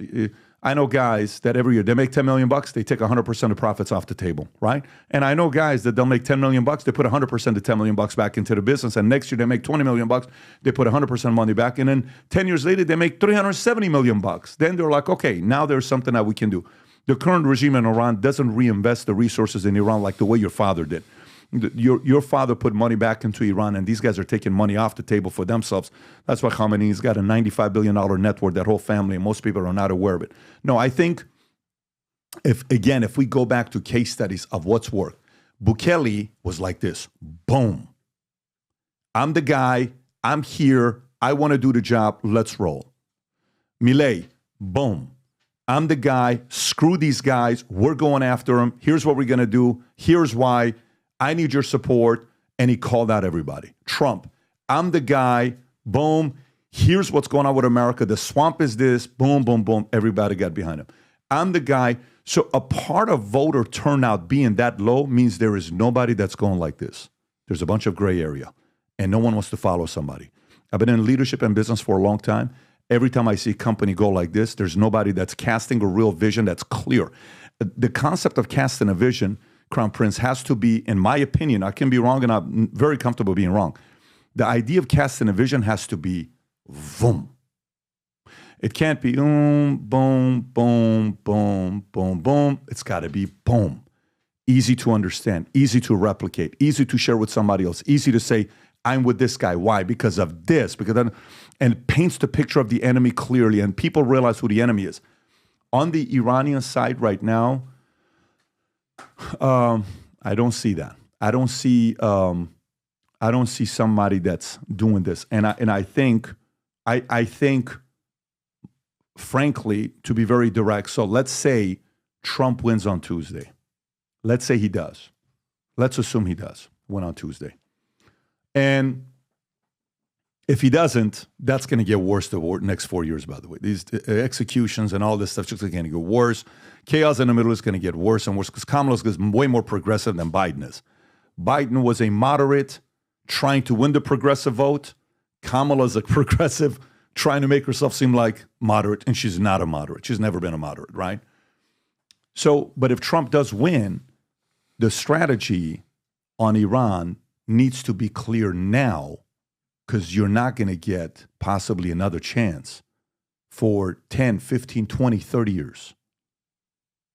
I know guys that every year they make $10 million, they take 100% of profits off the table, right? And I know guys that they'll make $10 million, they put 100% of $10 million back into the business. And next year they make $20 million, they put 100% money back. And then 10 years later, they make $370 million. Then they're like, okay, now there's something that we can do. The current regime in Iran doesn't reinvest the resources in Iran like the way your father did. Your father put money back into Iran, and these guys are taking money off the table for themselves. That's why Khamenei's got a $95 billion net worth, that whole family, and most people are not aware of it. No, I think, if we go back to case studies of what's worked, Bukele was like this. Boom. I'm the guy. I'm here. I want to do the job. Let's roll. Milei, boom. I'm the guy. Screw these guys. We're going after them. Here's what we're going to do. Here's why. I need your support. And he called out everybody. Trump, I'm the guy. Boom. Here's what's going on with America. The swamp is this. Boom, boom, boom. Everybody got behind him. I'm the guy. So a part of voter turnout being that low means there is nobody that's going like this. There's a bunch of gray area, and no one wants to follow somebody. I've been in leadership and business for a long time. Every time I see a company go like this, there's nobody that's casting a real vision that's clear. The concept of casting a vision, Crown Prince, has to be, in my opinion, I can be wrong, and I'm very comfortable being wrong. The idea of casting a vision has to be boom. It can't be boom, boom, boom, boom, boom. It's got to be boom. Easy to understand, easy to replicate, easy to share with somebody else, easy to say, I'm with this guy. Why? Because of this. And it paints the picture of the enemy clearly, and people realize who the enemy is. On the Iranian side right now, I don't see that. I don't see somebody that's doing this. And I think, frankly, to be very direct, so let's say Trump wins on Tuesday. Let's say he does. Let's assume he does win on Tuesday. And if he doesn't, that's going to get worse the next 4 years, by the way. These executions and all this stuff is just going to get worse. Chaos in the middle is going to get worse and worse because Kamala is way more progressive than Biden is. Biden was a moderate trying to win the progressive vote. Kamala is a progressive trying to make herself seem like moderate, and she's not a moderate. She's never been a moderate, right? So, but if Trump does win, the strategy on Iran needs to be clear now, because you're not going to get possibly another chance for 10, 15, 20, 30 years.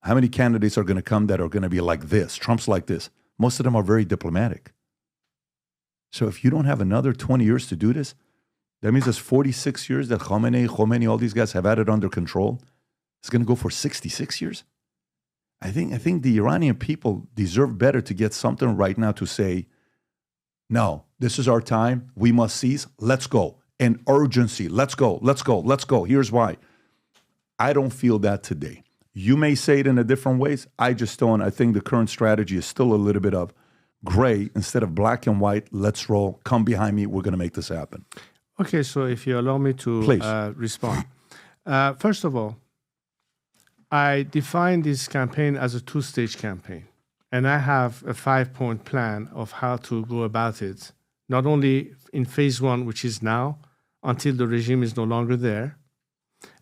How many candidates are going to come that are going to be like this? Trump's like this. Most of them are very diplomatic. So if you don't have another 20 years to do this, that means there's 46 years that Khomeini, all these guys have had it under control. It's going to go for 66 years. I think the Iranian people deserve better to get something right now to say, no, this is our time. We must seize. Let's go. And urgency. Let's go. Let's go. Let's go. Here's why. I don't feel that today. You may say it in a different ways. I just don't. I think the current strategy is still a little bit of gray instead of black and white. Let's roll. Come behind me. We're going to make this happen. Okay, so if you allow me to respond. First of all, I define this campaign as a two-stage campaign. And I have a 5-point plan of how to go about it, not only in phase one, which is now, until the regime is no longer there,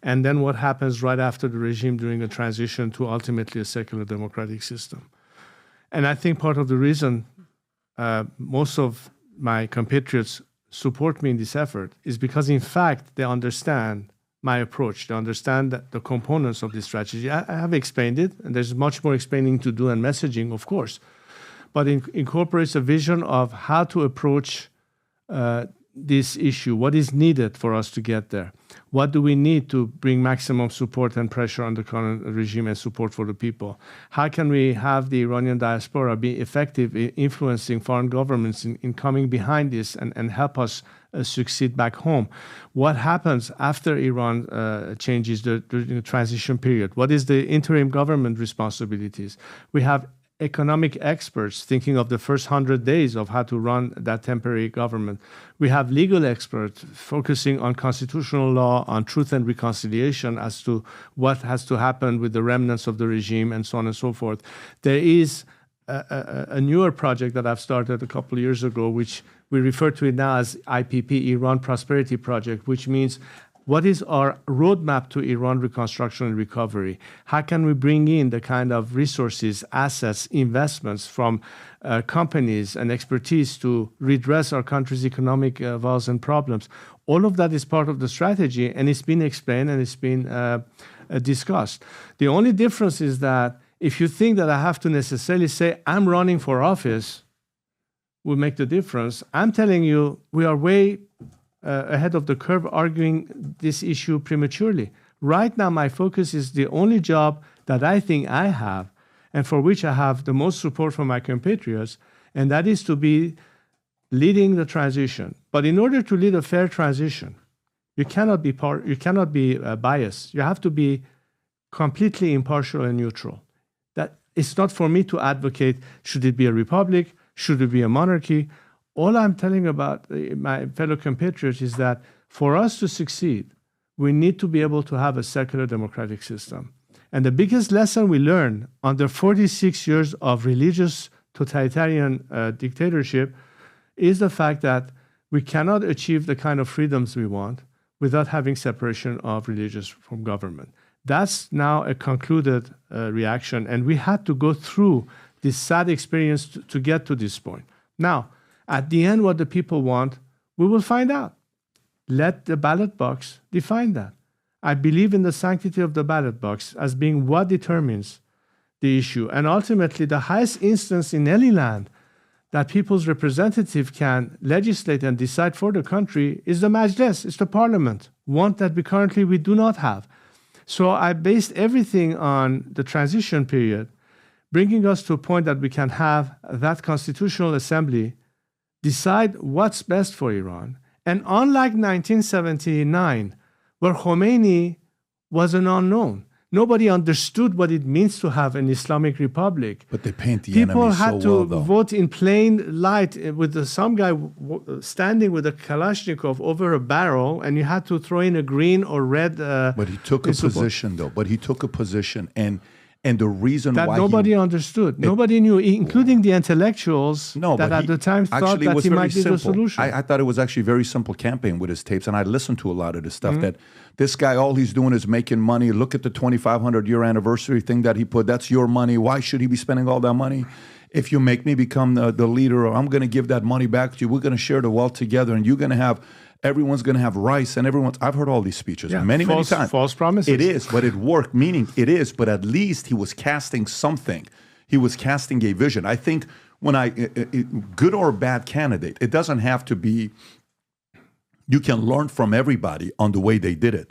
and then what happens right after the regime during a transition to ultimately a secular democratic system. And I think part of the reason most of my compatriots support me in this effort is because, in fact, they understand my approach. They understand that the components of this strategy. I have explained it, and there's much more explaining to do and messaging, of course. But it incorporates a vision of how to approach this issue. What is needed for us to get there? What do we need to bring maximum support and pressure on the current regime and support for the people? How can we have the Iranian diaspora be effective in influencing foreign governments in coming behind this and help us succeed back home? What happens after Iran changes during the transition period? What is the interim government responsibilities? We have economic experts thinking of the first 100 days of how to run that temporary government. We have legal experts focusing on constitutional law, on truth and reconciliation as to what has to happen with the remnants of the regime and so on and so forth. There is a newer project that I've started a couple of years ago, which we refer to it now as IPP, Iran Prosperity Project, which means what is our roadmap to Iran reconstruction and recovery? How can we bring in the kind of resources, assets, investments from companies and expertise to redress our country's economic woes and problems? All of that is part of the strategy, and it's been explained and it's been discussed. The only difference is that if you think that I have to necessarily say, I'm running for office, will make the difference. I'm telling you, we are way ahead of the curve arguing this issue prematurely. Right now, my focus is the only job that I think I have and for which I have the most support from my compatriots, and that is to be leading the transition. But in order to lead a fair transition, you cannot be biased. You have to be completely impartial and neutral. That it's not for me to advocate, should it be a republic, should it be a monarchy. All I'm telling about my fellow compatriots is that for us to succeed, we need to be able to have a secular democratic system. And the biggest lesson we learned under 46 years of religious totalitarian dictatorship is the fact that we cannot achieve the kind of freedoms we want without having separation of religious from government. That's now a concluded reaction, and we had to go through this sad experience to get to this point. Now, at the end, what the people want, we will find out. Let the ballot box define that. I believe in the sanctity of the ballot box as being what determines the issue. And ultimately, the highest instance in any land that people's representative can legislate and decide for the country is the Majlis, it's the parliament, one that we do not have. So I based everything on the transition period, bringing us to a point that we can have that constitutional assembly decide what's best for Iran. And unlike 1979, where Khomeini was an unknown, nobody understood what it means to have an Islamic republic. But they paint the People enemy had so to well, vote in plain light with some guy standing with a Kalashnikov over a barrel, and you had to throw in a green or red. But he took a position, though. But he took a position, and the reason that why nobody understood, nobody knew, including the intellectuals that at the time thought that he might be the solution. I thought it was actually a very simple campaign with his tapes, and I listened to a lot of this stuff. That this guy, all he's doing is making money. Look at the 2,500-year anniversary thing that he put. That's your money. Why should he be spending all that money? If you make me become the leader, or I'm going to give that money back to you. We're going to share the wealth together, and you're going to have. Everyone's going to have rice, and I've heard all these speeches many times. False promises. It is, but it worked, meaning it is, but at least he was casting something. He was casting a vision. I think when good or bad candidate, it doesn't have to be, you can learn from everybody on the way they did it.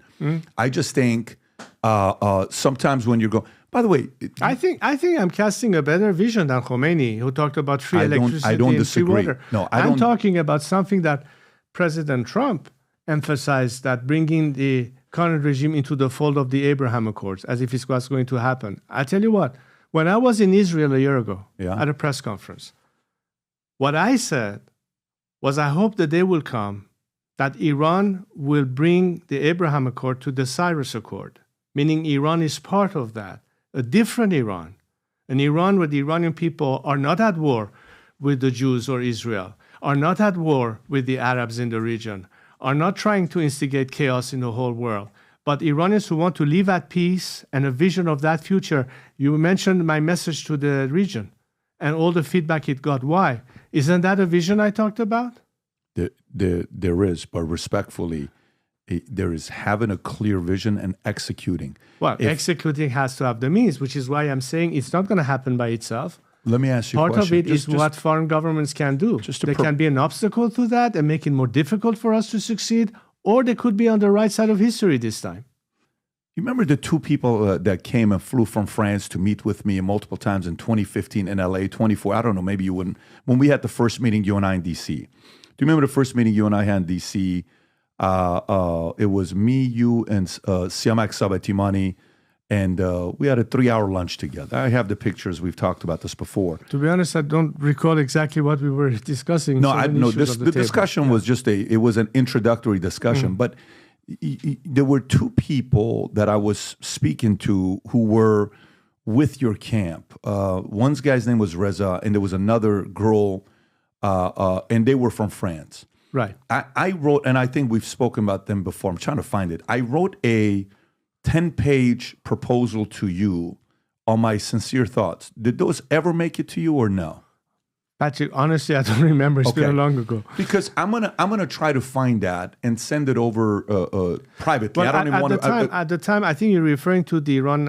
I just think sometimes when you go, by the way, I think I'm casting a better vision than Khomeini, who talked about free electricity I don't and free disagree. water. No, I'm talking about something that President Trump emphasized, that bringing the current regime into the fold of the Abraham Accords, as if it's what's going to happen. I tell you what, when I was in Israel a year ago at a press conference, what I said was I hope the day will come that Iran will bring the Abraham Accord to the Cyrus Accord, meaning Iran is part of that, a different Iran, an Iran where the Iranian people are not at war with the Jews or Israel, are not at war with the Arabs in the region, are not trying to instigate chaos in the whole world, but Iranians who want to live at peace and a vision of that future. You mentioned my message to the region and all the feedback it got. Why? Isn't that a vision I talked about? There is, but respectfully, there is having a clear vision and executing. Well, executing has to have the means, which is why I'm saying it's not going to happen by itself. Let me ask you a question. Part of it is what foreign governments can do. There can be an obstacle to that and make it more difficult for us to succeed, or they could be on the right side of history this time. You remember the two people that came and flew from France to meet with me multiple times in 2015 in LA, 24, I don't know, maybe you wouldn't. When we had the first meeting, you and I in D.C. Do you remember the first meeting you and I had in D.C.? It was me, you, and Siamak Sabatimani. And we had a 3-hour lunch together. I have the pictures. We've talked about this before. To be honest, I don't recall exactly what we were discussing. No, the discussion was just it was an introductory discussion. But there were two people that I was speaking to who were with your camp. One guy's name was Reza, and there was another girl, and they were from France. Right. I wrote, and I think we've spoken about them before. I'm trying to find it. I wrote a 10-page proposal to you on my sincere thoughts. Did those ever make it to you or no? Patrick, honestly, I don't remember. It's been long ago. Because I'm gonna try to find that and send it over privately. Well, I don't even want to. At the time, I think you're referring to the Iran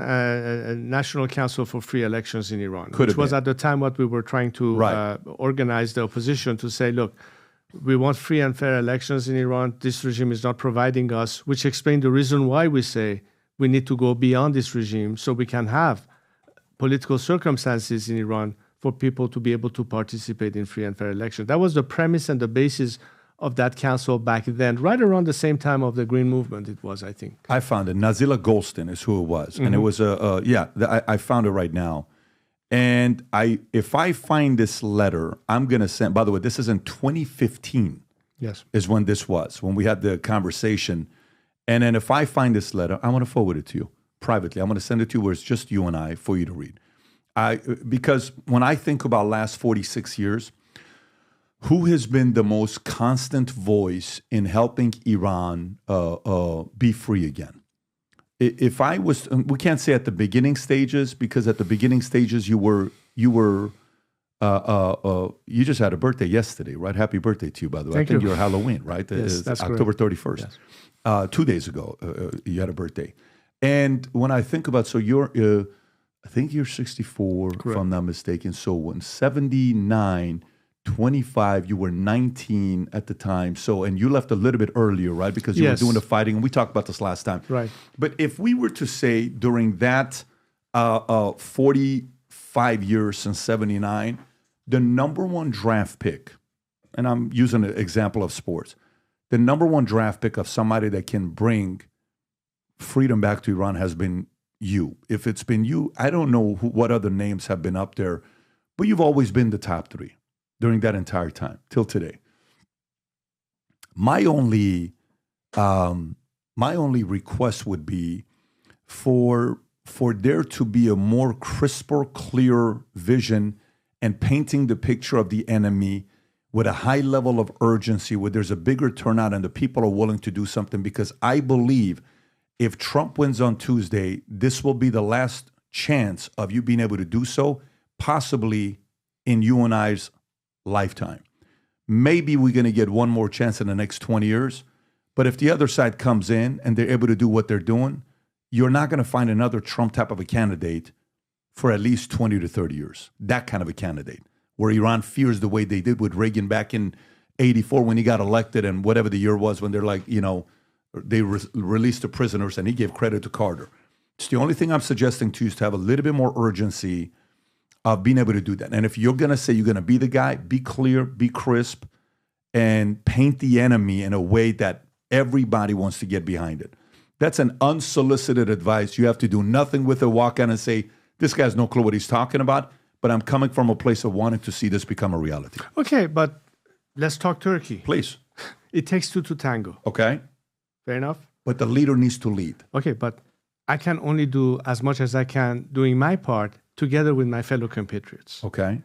National Council for Free Elections in Iran, which was at the time what we were trying to organize the opposition to say, look, we want free and fair elections in Iran. This regime is not providing us, which explained the reason why we say we need to go beyond this regime so we can have political circumstances in Iran for people to be able to participate in free and fair elections. That was the premise and the basis of that council back then, right around the same time of the Green Movement it was, I think. I found it. Nazila Golston is who it was. And it was I found it right now. And if I find this letter, I'm going to send, by the way, this is in 2015. Yes. Is when this was, when we had the conversation. And then if I find this letter, I want to forward it to you privately. I'm going to send it to you where it's just you and I for you to read. Because when I think about last 46 years, who has been the most constant voice in helping Iran be free again? If I was, we can't say at the beginning stages, because at the beginning stages you just had a birthday yesterday, right? Happy birthday to you, by the way. Thank I think you. you're Halloween, right? Yes, that's October correct. 31st. Yes. 2 days ago, you had a birthday. And when I think about, so you're, I think you're 64, Correct. if I'm not mistaken. So when 79, 25, you were 19 at the time. So, and you left a little bit earlier, right? Because you Yes. were doing the fighting. And we talked about this last time. Right. But if we were to say during that 45 years since 79, the number one draft pick, and I'm using an example of sports, the number one draft pick of somebody that can bring freedom back to Iran has been you. If it's been you, I don't know what other names have been up there, but you've always been the top three during that entire time till today. My only request would be for there to be a more crisper, clear vision and painting the picture of the enemy with a high level of urgency, where there's a bigger turnout and the people are willing to do something. Because I believe if Trump wins on Tuesday, this will be the last chance of you being able to do so, possibly in you and I's lifetime. Maybe we're going to get one more chance in the next 20 years. But if the other side comes in and they're able to do what they're doing, you're not going to find another Trump type of a candidate for at least 20 to 30 years. That kind of a candidate, where Iran fears the way they did with Reagan back in 84 when he got elected, and whatever the year was when they're like, they released the prisoners, and he gave credit to Carter. It's the only thing I'm suggesting to you is to have a little bit more urgency of being able to do that. And if you're going to say you're going to be the guy, be clear, be crisp, and paint the enemy in a way that everybody wants to get behind it. That's an unsolicited advice. You have to do nothing with it. Walk on and say, this guy has no clue what he's talking about, but I'm coming from a place of wanting to see this become a reality. Okay, but let's talk Turkey. Please. It takes two to tango. Okay. Fair enough? But the leader needs to lead. Okay, but I can only do as much as I can doing my part together with my fellow compatriots. Okay.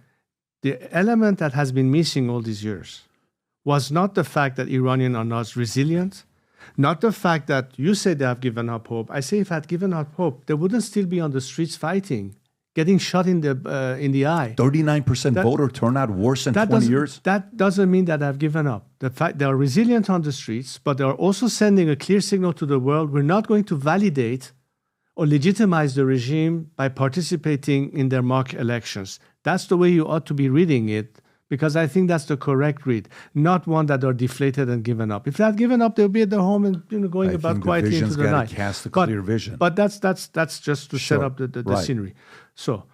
The element that has been missing all these years was not the fact that Iranians are not resilient, not the fact that you say they have given up hope. I say if I had given up hope, they wouldn't still be on the streets fighting, getting shot in the eye. 39% voter turnout, worse than 20 years. That doesn't mean that I've given up. The fact they are resilient on the streets, but they are also sending a clear signal to the world: we're not going to validate or legitimize the regime by participating in their mock elections. That's the way you ought to be reading it, because I think that's the correct read, not one that are deflated and given up. If they had given up, they'll be at their home and going about quietly into the night. Cast a clear vision. But that's just to set up the Right. scenery. So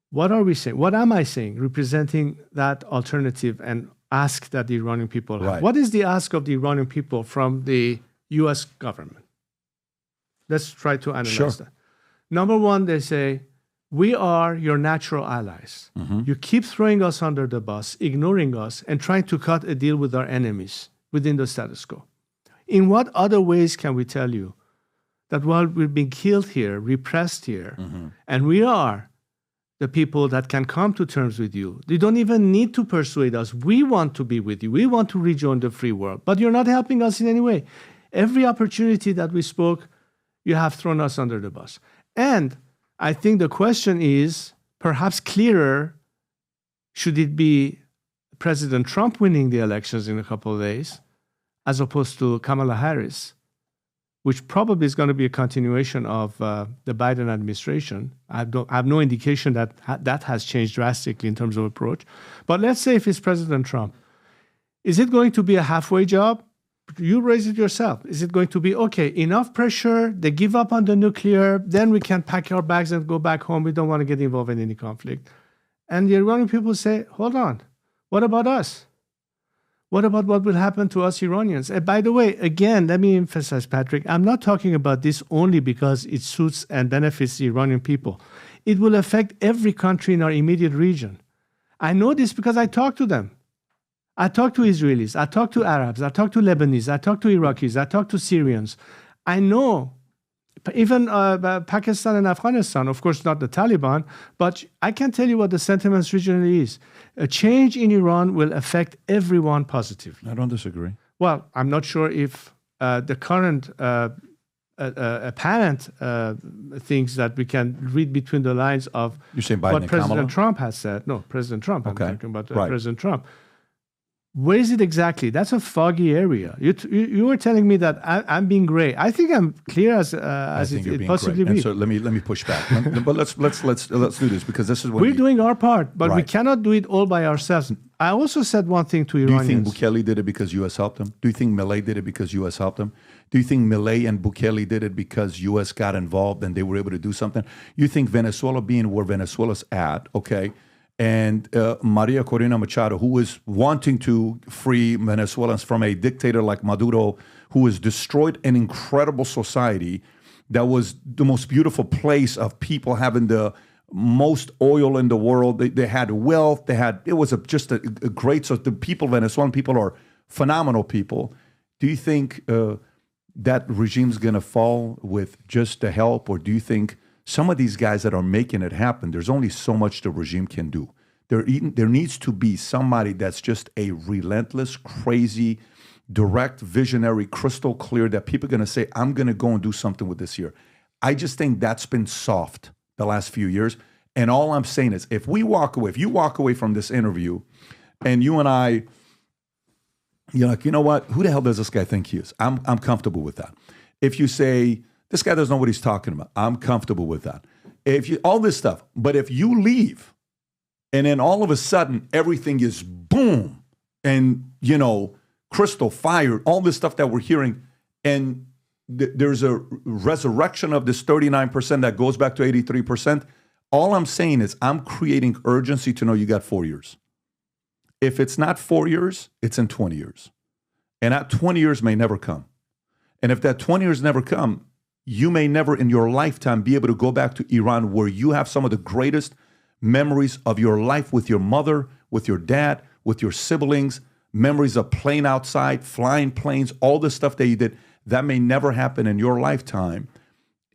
what are we saying? What am I saying representing that alternative and ask that the Iranian people have? Right. What is the ask of the Iranian people from the U.S. government? Let's try to analyze Sure. that. Number one, they say, we are your natural allies. Mm-hmm. You keep throwing us under the bus, ignoring us, and trying to cut a deal with our enemies within the status quo. In what other ways can we tell you that while we've been killed here, repressed here, Mm-hmm. and we are the people that can come to terms with you, you don't even need to persuade us. We want to be with you. We want to rejoin the free world, but you're not helping us in any way. Every opportunity that we spoke, you have thrown us under the bus. And I think the question is perhaps clearer: should it be President Trump winning the elections in a couple of days as opposed to Kamala Harris, which probably is going to be a continuation of the Biden administration? I have no indication that that has changed drastically in terms of approach. But let's say if it's President Trump, is it going to be a halfway job? You raise it yourself. Is it going to be, okay, enough pressure, they give up on the nuclear, then we can pack our bags and go back home. We don't want to get involved in any conflict. And the Iranian people say, hold on, what about us? What about what will happen to us Iranians? And by the way, again, let me emphasize, Patrick, I'm not talking about this only because it suits and benefits the Iranian people. It will affect every country in our immediate region. I know this because I talk to them. I talk to Israelis, I talk to Arabs, I talk to Lebanese, I talk to Iraqis, I talk to Syrians. I know even Pakistan and Afghanistan, of course not the Taliban, but I can tell you what the sentiments regionally is. A change in Iran will affect everyone positively. I don't disagree. Well, I'm not sure if the current apparent things that we can read between the lines of You're saying Biden what and President Kamala? Trump has said. No, President Trump. Okay. I'm talking about Right. President Trump. Where is it exactly? That's a foggy area. You were telling me that I'm being gray. I think I'm clear as it possibly great. be. And so let me push back. But let's do this because this is what We're doing our part, but we Right. cannot do it all by ourselves. I also said one thing to Do you Iranians. think Bukele did it because U.S. helped him? Do you think Milei did it because U.S. helped him? Do you think Milei and Bukele did it because U.S. got involved and they were able to do something? You think Venezuela being where Venezuela's at, okay, and Maria Corina Machado, who is wanting to free Venezuelans from a dictator like Maduro, who has destroyed an incredible society that was the most beautiful place of people having the most oil in the world. They had wealth. It was just a great, so the people, Venezuelan people are phenomenal people. Do you think that regime's going to fall with just the help, or do you think some of these guys that are making it happen, there's only so much the regime can do? There needs to be somebody that's just a relentless, crazy, direct, visionary, crystal clear that people are going to say, I'm going to go and do something with this here. I just think that's been soft the last few years. And all I'm saying is, if you walk away from this interview and you and I, you're like, you know what? Who the hell does this guy think he is? I'm comfortable with that. If you say, this guy doesn't know what he's talking about, I'm comfortable with that. All this stuff. But if you leave and then all of a sudden everything is boom and, crystal fire, all this stuff that we're hearing, and there's a resurrection of this 39% that goes back to 83%, all I'm saying is I'm creating urgency to know you got 4 years. If it's not 4 years, it's in 20 years. And that 20 years may never come. And if that 20 years never come, you may never in your lifetime be able to go back to Iran, where you have some of the greatest memories of your life with your mother, with your dad, with your siblings, memories of playing outside, flying planes, all the stuff that you did. That may never happen in your lifetime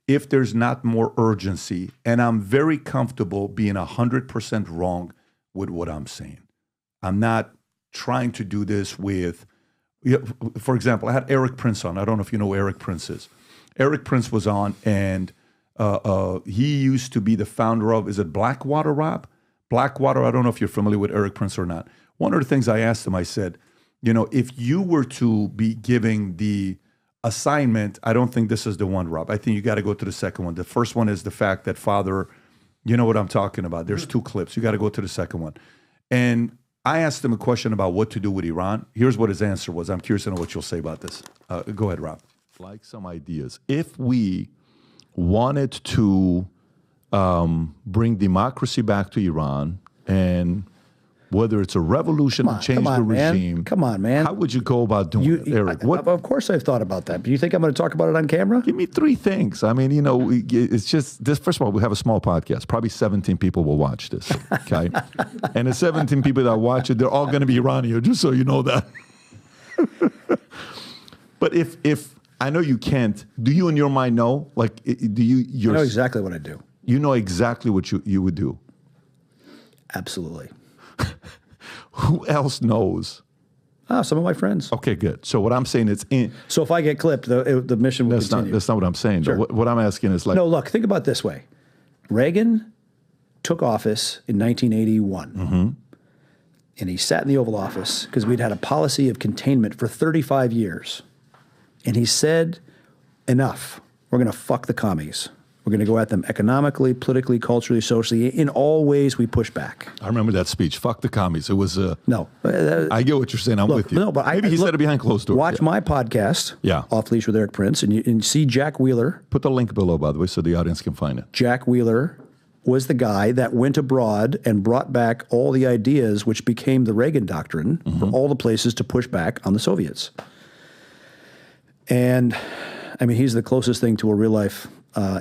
if there's not more urgency. And I'm very comfortable being 100% wrong with what I'm saying. I'm not trying to do this with, for example, I had Eric Prince on. I don't know if you know who Eric Prince is. Eric Prince was on, and he used to be the founder of, is it Blackwater, Rob? Blackwater, I don't know if you're familiar with Eric Prince or not. One of the things I asked him, I said, if you were to be giving the assignment, I don't think this is the one, Rob. I think you got to go to the second one. The first one is the fact that father, you know what I'm talking about. There's 2 clips. You got to go to the second one. And I asked him a question about what to do with Iran. Here's what his answer was. I'm curious to know what you'll say about this. Go ahead, Rob. Like some ideas. If we wanted to bring democracy back to Iran, and whether it's a revolution and change the regime. Come on, man. How would you go about doing it, Eric? Of course I've thought about that. Do you think I'm going to talk about it on camera? Give me 3 things. I mean, it's just this. First of all, we have a small podcast. Probably 17 people will watch this, okay? And the 17 people that watch it, they're all going to be Iranian, just so you know that. But if I know you can't, do you in your mind know? Like, do you? I know exactly what I do. You know exactly what you would do. Absolutely. Who else knows? Some of my friends. Okay, good. So what I'm saying is, so if I get clipped, the mission will continue. That's not what I'm saying. Sure. What I'm asking is like, no, look, think about it this way. Reagan took office in 1981. And he sat in the Oval Office because we'd had a policy of containment for 35 years. And he said, enough. We're going to fuck the commies. We're going to go at them economically, politically, culturally, socially. In all ways, we push back. I remember that speech. Fuck the commies. It was no. I get what you're saying. I'm with you. No, but maybe he said it behind closed doors. Watch my podcast, Off Leash with Eric Prince, and see Jack Wheeler. Put the link below, by the way, so the audience can find it. Jack Wheeler was the guy that went abroad and brought back all the ideas which became the Reagan doctrine for all the places to push back on the Soviets. And I mean, he's the closest thing to a real life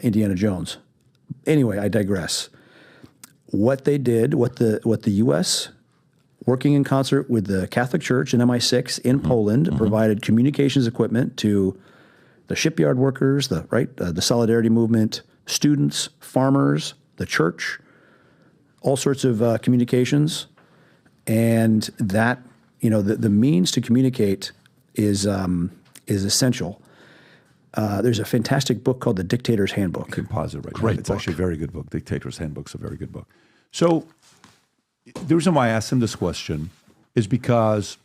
Indiana Jones. Anyway, I digress. What they did, what the U.S., working in concert with the Catholic Church and MI6 in Poland, provided communications equipment to the shipyard workers, the Solidarity Movement, students, farmers, the church, all sorts of communications, and that the means to communicate is essential. There's a fantastic book called The Dictator's Handbook. You can pause it right Great now. It's book. actually a very good book. Dictator's Handbook's a very good book. So the reason why I asked him this question is because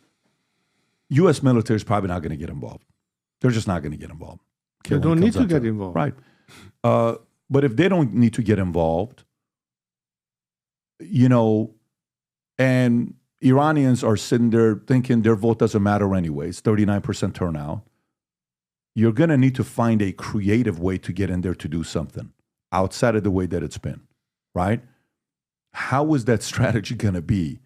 U.S. military is probably not going to get involved. They're just not going to get involved. They don't need to get involved. Right. But if they don't need to get involved, and Iranians are sitting there thinking their vote doesn't matter anyways, 39% turnout, you're going to need to find a creative way to get in there to do something outside of the way that it's been, right? How is that strategy going to be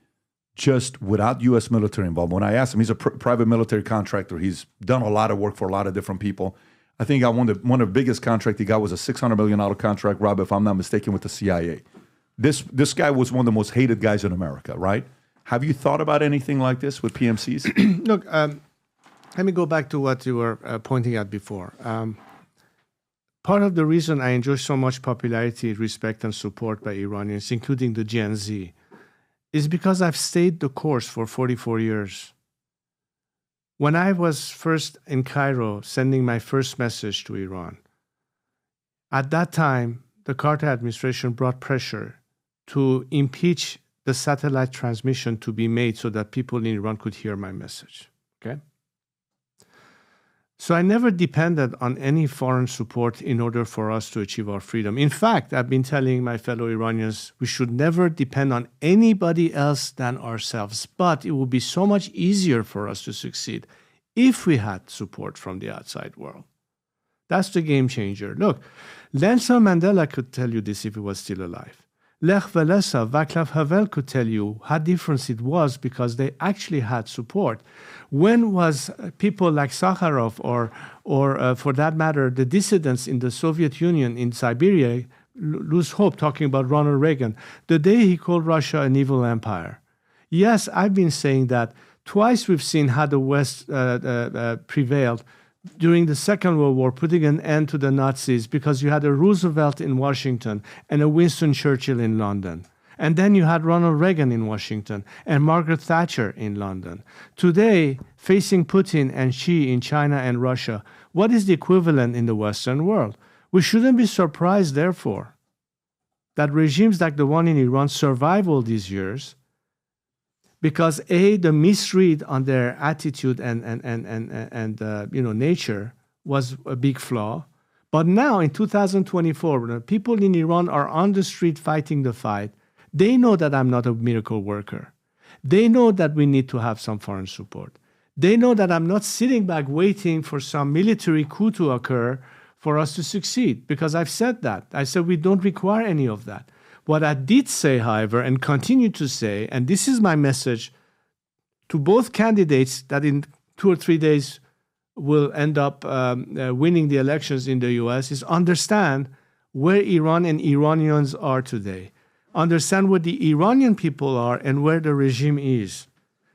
just without U.S. military involvement? When I asked him, he's a private military contractor. He's done a lot of work for a lot of different people. I think one of the biggest contract he got was a $600 million contract, Rob, if I'm not mistaken, with the CIA. This guy was one of the most hated guys in America, right? Have you thought about anything like this with PMCs? Look, let me go back to what you were pointing at before. Part of the reason I enjoy so much popularity, respect, and support by Iranians, including the Gen Z, is because I've stayed the course for 44 years. When I was first in Cairo sending my first message to Iran, at that time, the Carter administration brought pressure to impeach the satellite transmission to be made so that people in Iran could hear my message. Okay? So I never depended on any foreign support in order for us to achieve our freedom. In fact, I've been telling my fellow Iranians we should never depend on anybody else than ourselves. But it would be so much easier for us to succeed if we had support from the outside world. That's the game changer. Look, Nelson Mandela could tell you this if he was still alive. Lech Walesa, Václav Havel could tell you how different it was because they actually had support. When was people like Sakharov or for that matter, the dissidents in the Soviet Union in Siberia lose hope talking about Ronald Reagan, the day he called Russia an evil empire? Yes, I've been saying that. Twice we've seen how the West prevailed during the Second World War, putting an end to the Nazis because you had a Roosevelt in Washington and a Winston Churchill in London. And then you had Ronald Reagan in Washington and Margaret Thatcher in London. Today, facing Putin and Xi in China and Russia, what is the equivalent in the Western world? We shouldn't be surprised, therefore, that regimes like the one in Iran survive all these years because A, the misread on their attitude and nature was a big flaw. But now in 2024, when people in Iran are on the street fighting the fight, they know that I'm not a miracle worker. They know that we need to have some foreign support. They know that I'm not sitting back waiting for some military coup to occur for us to succeed, because I've said that. I said we don't require any of that. What I did say, however, and continue to say, and this is my message to both candidates that in 2 or 3 days will end up winning the elections in the US, is understand where Iran and Iranians are today. Understand where the Iranian people are and where the regime is.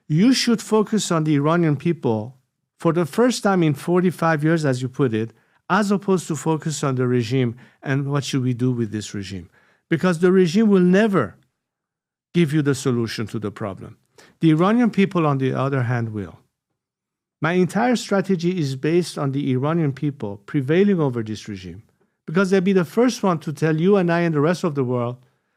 You should focus on the Iranian people for the first time in 45 years, as you put it, as opposed to focus on the regime and what should we do with this regime. Because the regime will never give you the solution to the problem. The Iranian people, on the other hand, will. My entire strategy is based on the Iranian people prevailing over this regime, because they'll be the first one to tell you and I and the rest of the world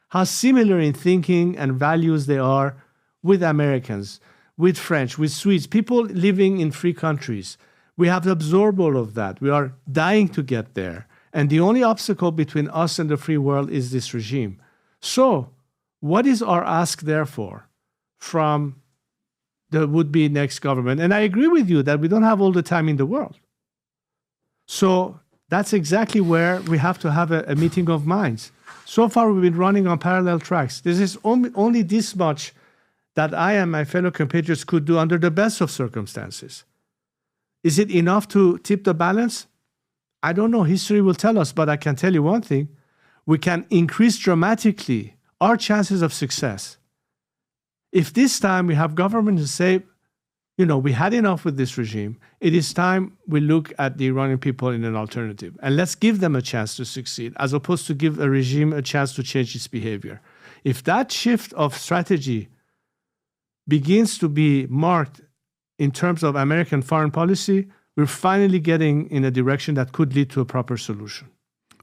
how similar in thinking and values they are with Americans, with French, with Swedes, people living in free countries. We have absorbed all of that. We are dying to get there. And the only obstacle between us and the free world is this regime. So, what is our ask, therefore, from the would-be next government? And I agree with you that we don't have all the time in the world. So, that's exactly where we have to have a meeting of minds. So far, we've been running on parallel tracks. This is only this much that I and my fellow compatriots could do under the best of circumstances. Is it enough to tip the balance? I don't know. History will tell us, but I can tell you one thing. We can increase dramatically our chances of success if this time we have government to say, we had enough with this regime. It is time we look at the Iranian people in an alternative. And let's give them a chance to succeed, as opposed to give a regime a chance to change its behavior. If that shift of strategy begins to be marked in terms of American foreign policy, we're finally getting in a direction that could lead to a proper solution.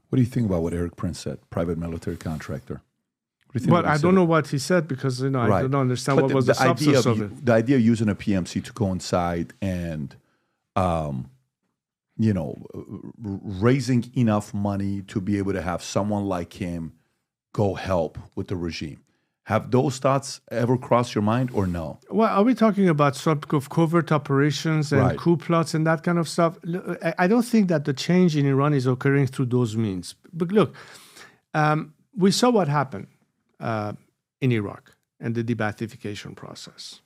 What do you think about what Eric Prince said, private military contractor? Well, I don't know what he said because I don't understand what was the substance of it. The idea of using a PMC to go inside and, raising enough money to be able to have someone like him go help with the regime. Have those thoughts ever crossed your mind or no? Well, are we talking about sort of covert operations and coup plots and that kind of stuff? I don't think that the change in Iran is occurring through those means. But look, we saw what happened in Iraq and the de-Baathification process.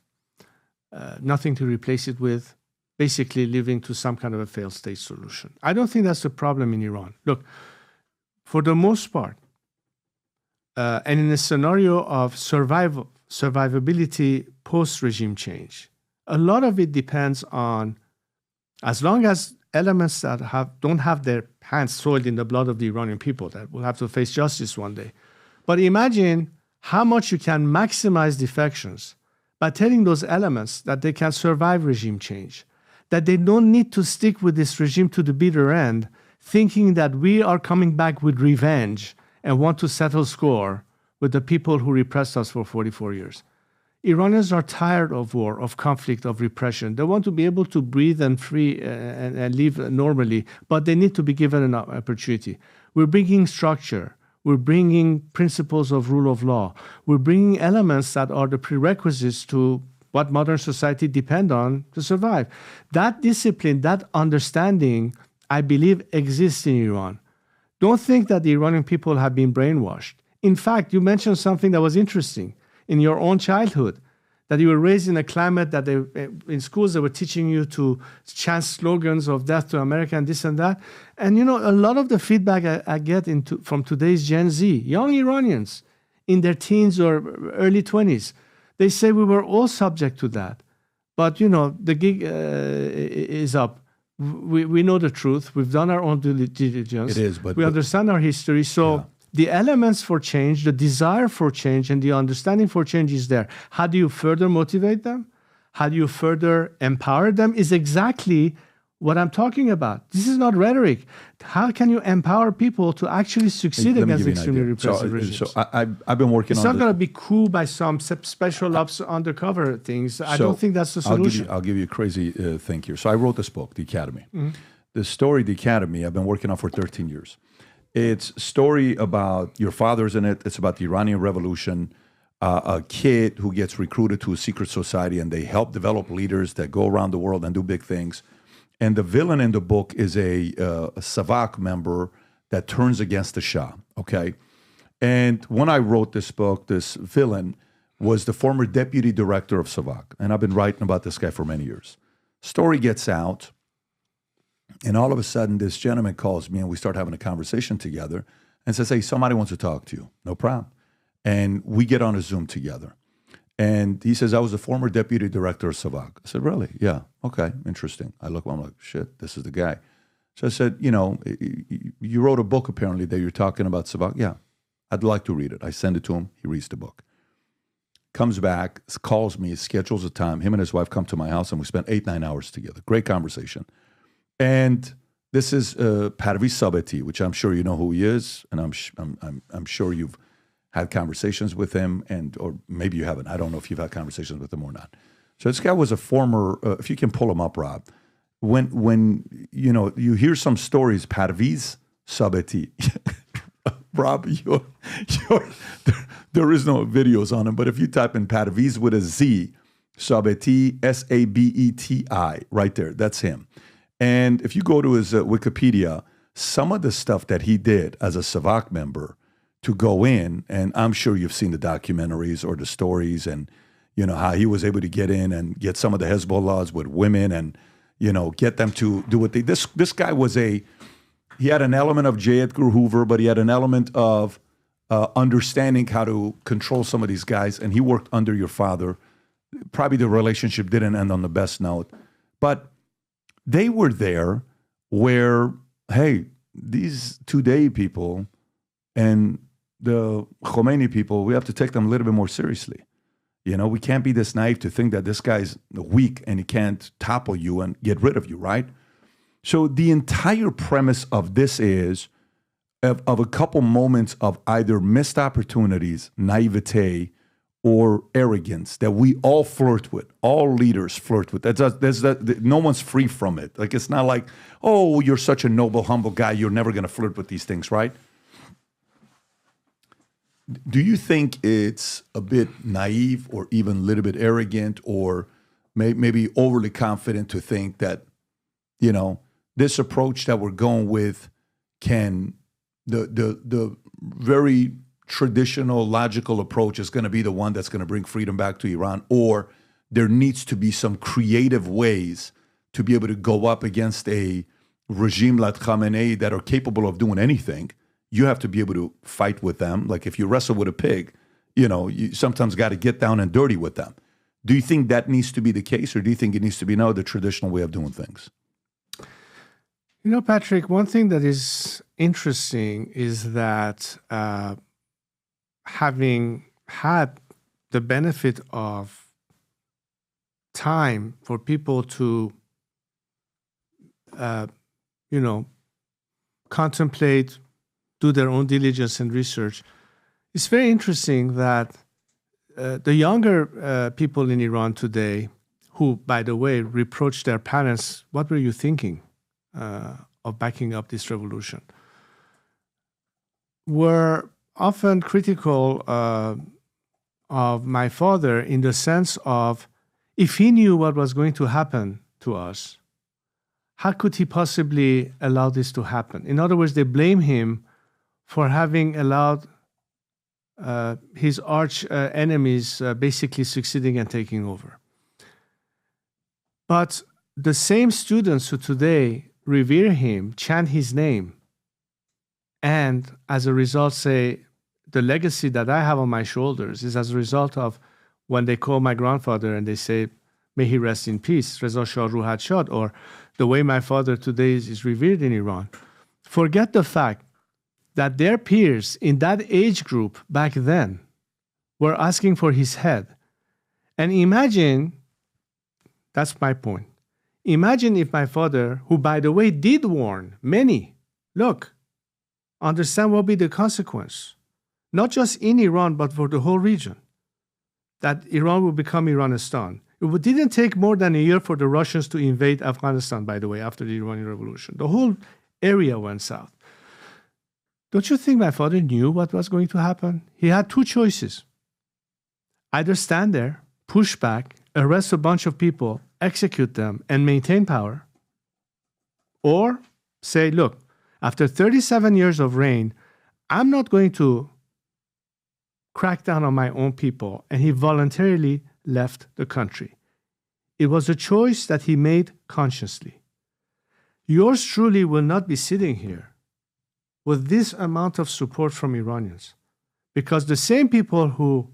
Nothing to replace it with, basically living to some kind of a failed state solution. I don't think that's the problem in Iran. Look, for the most part, and in a scenario of survivability post-regime change, a lot of it depends on, as long as elements that don't have their hands soiled in the blood of the Iranian people that will have to face justice one day. But imagine how much you can maximize defections by telling those elements that they can survive regime change, that they don't need to stick with this regime to the bitter end, thinking that we are coming back with revenge and want to settle score with the people who repressed us for 44 years. Iranians are tired of war, of conflict, of repression. They want to be able to breathe and free and live normally, but they need to be given an opportunity. We're bringing structure. We're bringing principles of rule of law. We're bringing elements that are the prerequisites to what modern society depend on to survive. That discipline, that understanding, I believe, exists in Iran. Don't think that the Iranian people have been brainwashed. In fact, you mentioned something that was interesting. In your own childhood, that you were raised in a climate that in schools they were teaching you to chant slogans of death to America and this and that. And a lot of the feedback I get from today's Gen Z, young Iranians in their teens or early 20s, they say we were all subject to that. But the gig is up. We know the truth. We've done our own due diligence. It is, but we understand our history. So. Yeah. The elements for change, the desire for change, and the understanding for change is there. How do you further motivate them? How do you further empower them is exactly what I'm talking about. This is not rhetoric. How can you empower people to actually succeed against extremely repressive regimes? So I've been working on It's not going to be cool by some special ops undercover things. I don't think that's the solution. I'll give you a crazy thing here. So I wrote this book, The Academy. Mm-hmm. The story, The Academy, I've been working on for 13 years. It's a story about your father's in it. It's about the Iranian Revolution, a kid who gets recruited to a secret society, and they help develop leaders that go around the world and do big things. And the villain in the book is a Savak member that turns against the Shah, okay? And when I wrote this book, this villain was the former deputy director of Savak. And I've been writing about this guy for many years. Story gets out. And all of a sudden, this gentleman calls me, and we start having a conversation together and says, hey, somebody wants to talk to you. No problem. And we get on a Zoom together. And he says, I was the former deputy director of Savak. I said, really? Yeah. Okay. Interesting. I'm like, shit, this is the guy. So I said, you wrote a book apparently that you're talking about Savak. Yeah. I'd like to read it. I send it to him. He reads the book. Comes back, calls me, schedules a time. Him and his wife come to my house, and we spent 8-9 hours together. Great conversation. And this is Pahlavi Sabeti, which I'm sure you know who he is, and I'm sure you've had conversations with him, or maybe you haven't. I don't know if you've had conversations with him or not. So this guy was a former. If you can pull him up, Rob, when you hear some stories, Pahlavi Sabeti, Rob, there is no videos on him, but if you type in Pahlavi with a Z, Sabeti, Sabeti, right there, that's him. And if you go to his Wikipedia, some of the stuff that he did as a Savak member to go in, and I'm sure you've seen the documentaries or the stories, and you know how he was able to get in and get some of the Hezbollahs with women, and you know get them to do what they. This guy was he had an element of J. Edgar Hoover, but he had an element of understanding how to control some of these guys, and he worked under your father. Probably the relationship didn't end on the best note, but they were there where, hey, these today people and the Khomeini people, we have to take them a little bit more seriously. You know, we can't be this naive to think that this guy's weak and he can't topple you and get rid of you, right? So the entire premise of this is of a couple moments of either missed opportunities, naivete, or arrogance that we all flirt with. All leaders flirt with. No one's free from it. Like, it's not like, oh, you're such a noble, humble guy, you're never going to flirt with these things, right? Do you think it's a bit naive or even a little bit arrogant or maybe overly confident to think that, you know, this approach that we're going with can, the very traditional, logical approach is going to be the one that's going to bring freedom back to Iran, or there needs to be some creative ways to be able to go up against a regime like Khamenei that are capable of doing anything? You have to be able to fight with them. Like if you wrestle with a pig, you know, you sometimes got to get down and dirty with them. Do you think that needs to be the case, or do you think it needs to be the traditional way of doing things? You know, Patrick, one thing that is interesting is that having had the benefit of time for people to, contemplate, do their own diligence and research, it's very interesting that the younger people in Iran today, who, by the way, reproach their parents, what were you thinking of backing up this revolution, were often critical of my father in the sense of, if he knew what was going to happen to us, how could he possibly allow this to happen? In other words, they blame him for having allowed his arch enemies basically succeeding and taking over. But the same students who today revere him, chant his name, and as a result say, the legacy that I have on my shoulders is as a result of when they call my grandfather and they say, may he rest in peace, Reza Shah Ruhat Shad, or the way my father today is revered in Iran. Forget the fact that their peers in that age group back then were asking for his head. And imagine, that's my point, imagine if my father, who by the way did warn many, look, understand what will be the consequence, not just in Iran, but for the whole region, that Iran will become Iranistan. It didn't take more than a year for the Russians to invade Afghanistan, by the way, after the Iranian Revolution. The whole area went south. Don't you think my father knew what was going to happen? He had two choices. Either stand there, push back, arrest a bunch of people, execute them, and maintain power, or say, look, after 37 years of reign, I'm not going to crack down on my own people. And he voluntarily left the country. It was a choice that he made consciously. Yours truly will not be sitting here with this amount of support from Iranians, because the same people who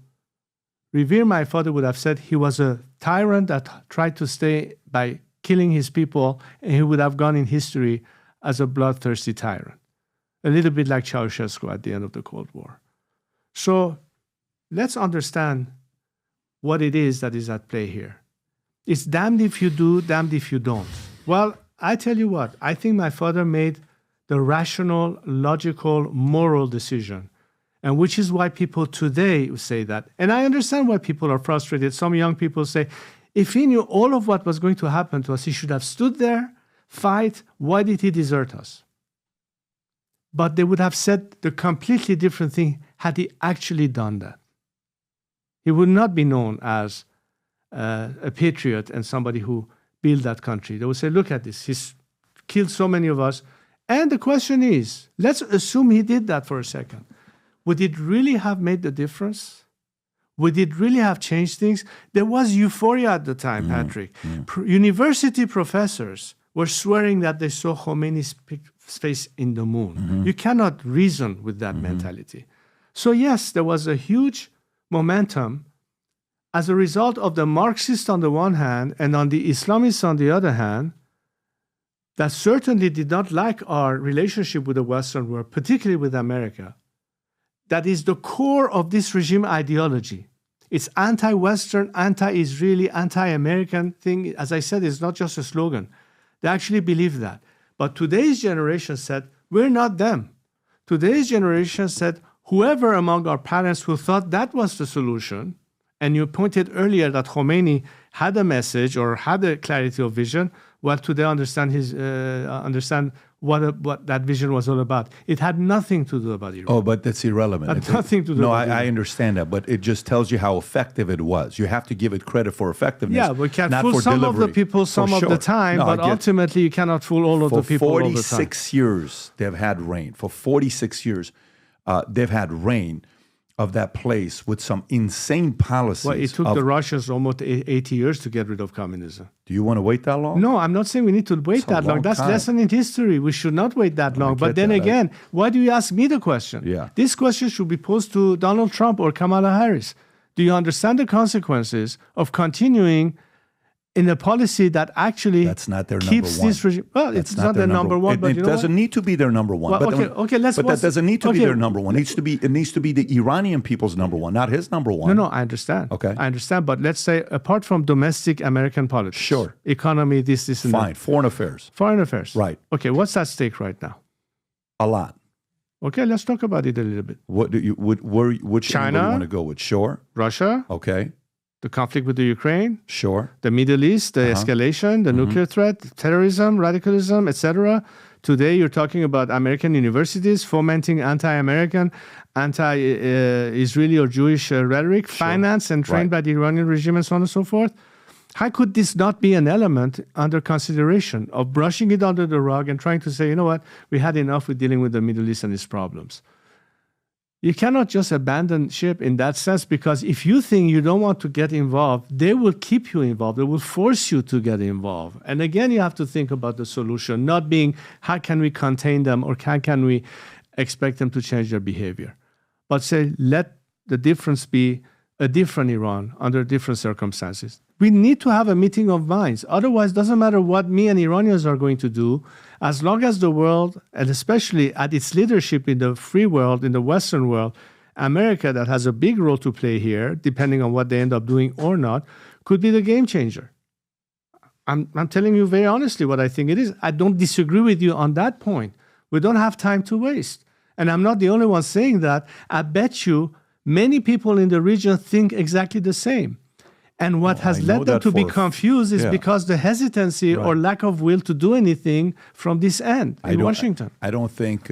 revere my father would have said he was a tyrant that tried to stay by killing his people, and he would have gone in history as a bloodthirsty tyrant, a little bit like Ceausescu at the end of the Cold War. So let's understand what it is that is at play here. It's damned if you do, damned if you don't. Well, I tell you what, I think my father made the rational, logical, moral decision, and which is why people today say that. And I understand why people are frustrated. Some young people say, if he knew all of what was going to happen to us, he should have stood there, fight. Why did he desert us? But they would have said the completely different thing had he actually done that. He would not be known as a patriot and somebody who built that country. They would say, look at this. He's killed so many of us. And the question is, let's assume he did that for a second. would it really have made the difference? Would it really have changed things? There was euphoria at the time, Patrick. University professors were swearing that they saw Khomeini's face in the moon. You cannot reason with that mentality. So yes, there was a huge momentum as a result of the Marxists on the one hand and on the Islamists on the other hand, that certainly did not like our relationship with the Western world, particularly with America. That is the core of this regime ideology. It's anti-Western, anti-Israeli, anti-American thing. As I said, it's not just a slogan. They actually believe that. But today's generation said, we're not them. Today's generation said, whoever among our parents who thought that was the solution, and you pointed earlier that Khomeini had a message or had a clarity of vision, well, today understand what that vision was all about. It had nothing to do about Iran. Oh, but that's irrelevant. It had nothing to do No, about Iran. I understand that, but it just tells you how effective it was. You have to give it credit for effectiveness. Yeah, we can not fool for some delivery. of the people some For of sure. the time, No, but ultimately you cannot fool all of the people all the time. For 46 years, they've had reign. For 46 years, they've had reign of that place with some insane policies. Well, it took the Russians almost 80 years to get rid of communism. Do you want to wait that long? No, I'm not saying we need to wait It's a that long. long That's time. lesson in history. We should not wait that long. But get then that. again, why do you ask me the question? Yeah. This question should be posed to Donald Trump or Kamala Harris. Do you understand the consequences of continuing in a policy that actually That's not their keeps number one. this regime? Well, That's it's not their number one, but it you know doesn't what? need to be their number one. Well, but okay, let's- But that doesn't need to be okay. their number one. It needs to be the Iranian people's number one, not his number one. No, I understand. Okay. I understand. But let's say, apart from domestic American politics, Sure. economy, this, and Fine. that. Foreign affairs. Foreign affairs. Right. Okay, what's at stake right now? A lot. Okay, let's talk about it a little bit. What do you? Which China? angle you want to go with? Sure. Russia, Okay. the conflict with the Ukraine, Sure. the Middle East, the escalation, the nuclear threat, terrorism, radicalism, etc. Today, you're talking about American universities fomenting anti-American, anti-Israeli or Jewish rhetoric, finance and trained by the Iranian regime, and so on and so forth. How could this not be an element under consideration of brushing it under the rug and trying to say, you know what, we had enough with dealing with the Middle East and its problems? You cannot just abandon ship in that sense, because if you think you don't want to get involved, they will keep you involved. They will force you to get involved. And again, you have to think about the solution, not being how can we contain them or how can we expect them to change their behavior. But say, let the difference be a different Iran under different circumstances. We need to have a meeting of minds. Otherwise, it doesn't matter what me and Iranians are going to do, as long as the world, and especially at its leadership in the free world, in the Western world, America, that has a big role to play here, depending on what they end up doing or not, could be the game changer. I'm telling you very honestly what I think it is. I don't disagree with you on that point. We don't have time to waste. And I'm not the only one saying that. I bet you many people in the region think exactly the same. And what has I know led them that to be for- confused is yeah. because the hesitancy or lack of will to do anything from this end in Washington. I don't think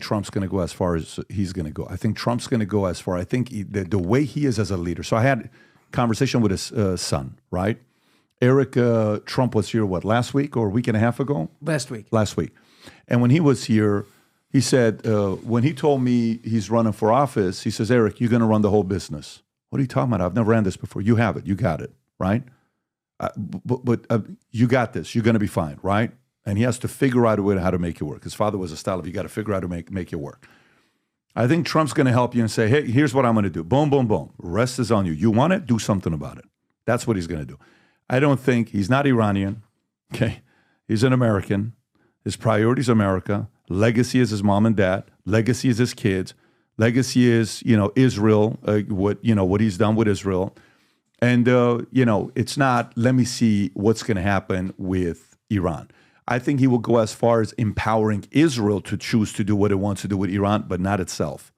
Trump's going to go as far as he's going to go. I think Trump's going to go as far. I think the way he is as a leader. So I had a conversation with his son, right? Eric Trump was here, last week or a week and a half ago? Last week. Last week. And when he was here, he said, when he told me he's running for office, he says, Eric, you're going to run the whole business. What are you talking about? I've never ran this before. You have it. You got it, right? But you got this. You're going to be fine, right? And he has to figure out a way how to make it work. His father was a style of you got to figure out how to make it work. I think Trump's going to help you and say, hey, here's what I'm going to do. Boom, boom, boom. Rest is on you. You want it? Do something about it. That's what he's going to do. I don't think he's not Iranian. Okay, he's an American. His priority is America. Legacy is his mom and dad. Legacy is his kids. Legacy is, Israel, what he's done with Israel. And, it's not, let me see what's going to happen with Iran. I think he will go as far as empowering Israel to choose to do what it wants to do with Iran, but not itself.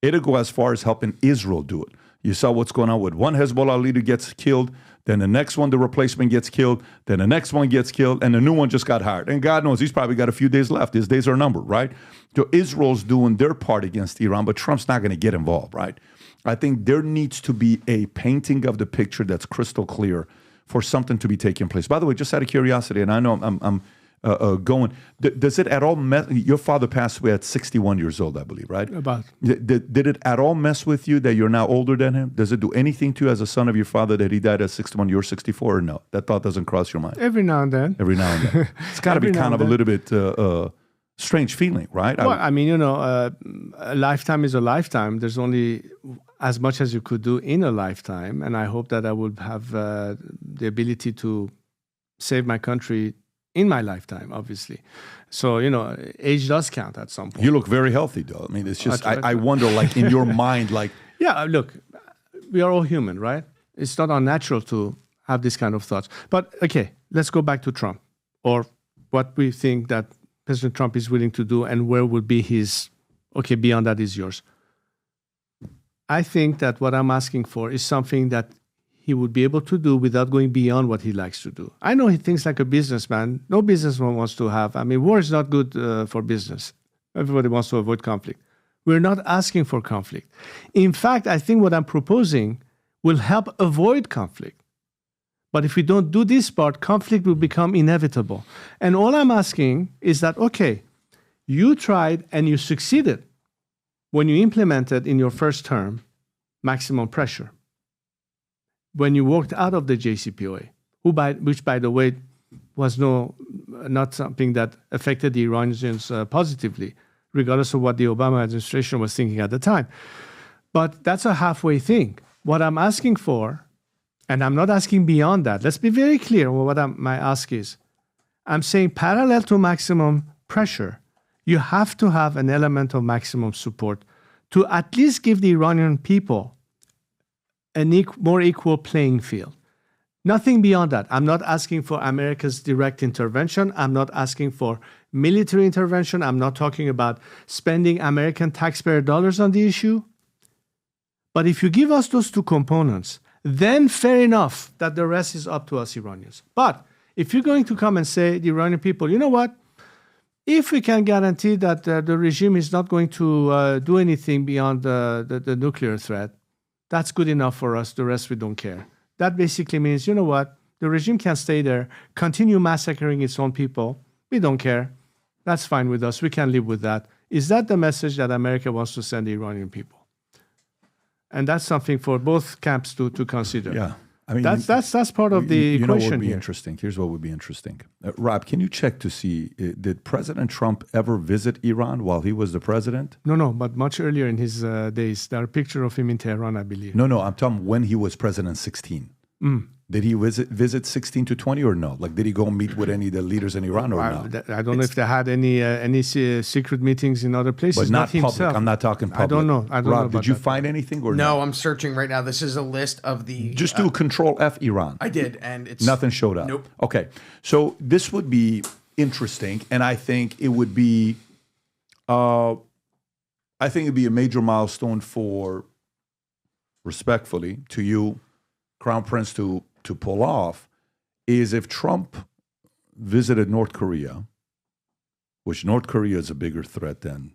It'll go as far as helping Israel do it. You saw what's going on with one Hezbollah leader gets killed, then the next one, the replacement gets killed, then the next one gets killed, and the new one just got hired. And God knows he's probably got a few days left. His days are numbered, right? So Israel's doing their part against Iran, but Trump's not going to get involved, right? I think there needs to be a painting of the picture that's crystal clear for something to be taking place. By the way, just out of curiosity, and I know going. Does it at all your father passed away at 61 years old, I believe, right? About. Did it at all mess with you that you're now older than him? Does it do anything to you as a son of your father that he died at 61, you're 64, or no? That thought doesn't cross your mind? Every now and then. Every now and then. It's got to be kind of a little bit strange feeling, right? Well, I mean, a lifetime is a lifetime. There's only as much as you could do in a lifetime, and I hope that I would have the ability to save my country in my lifetime, obviously. So, age does count at some point. You look very healthy, though. I mean, it's just, I wonder, like, in your mind, like... Yeah, look, we are all human, right? It's not unnatural to have this kind of thoughts. But, okay, let's go back to Trump, or what we think that President Trump is willing to do, and where would be his, okay, beyond that is yours. I think that what I'm asking for is something that he would be able to do without going beyond what he likes to do. I know he thinks like a businessman. No businessman wants to have. I mean, war is not good for business. Everybody wants to avoid conflict. We're not asking for conflict. In fact, I think what I'm proposing will help avoid conflict. But if we don't do this part, conflict will become inevitable. And all I'm asking is that, okay, you tried and you succeeded when you implemented in your first term maximum pressure. When you walked out of the JCPOA, which, by the way, was not something that affected the Iranians positively, regardless of what the Obama administration was thinking at the time. But that's a halfway thing. What I'm asking for, and I'm not asking beyond that, let's be very clear on what my ask is. I'm saying parallel to maximum pressure, you have to have an element of maximum support to at least give the Iranian people a more equal playing field. Nothing beyond that. I'm not asking for America's direct intervention. I'm not asking for military intervention. I'm not talking about spending American taxpayer dollars on the issue. But if you give us those two components, then fair enough that the rest is up to us Iranians. But if you're going to come and say, the Iranian people, you know what? If we can guarantee that the regime is not going to do anything beyond the nuclear threat, that's good enough for us. The rest we don't care. That basically means, you know what? The regime can stay there, continue massacring its own people. We don't care. That's fine with us. We can live with that. Is that the message that America wants to send the Iranian people? And that's something for both camps to consider. Yeah. I mean, that's part of the equation know what would be here. Interesting. Here's what would be interesting. Rob, can you check to see, did President Trump ever visit Iran while he was the president? No, but much earlier in his days. There are pictures of him in Tehran, I believe. No, I'm talking when he was president 16. Did he visit 16 to 20 or no? Like, did he go meet with any of the leaders in Iran or no? I don't know if they had any secret meetings in other places. But not public. Himself. I'm not talking public. I don't know. Rob, did you find anything or no? No, I'm searching right now. This is a list of the... Just do Control F Iran. I did, and it's... Nothing showed up. Nope. Okay. So this would be interesting, and I think it would be... I think it'd be a major milestone for, respectfully, to you, Crown Prince, to pull off, is if Trump visited North Korea, which North Korea is a bigger threat than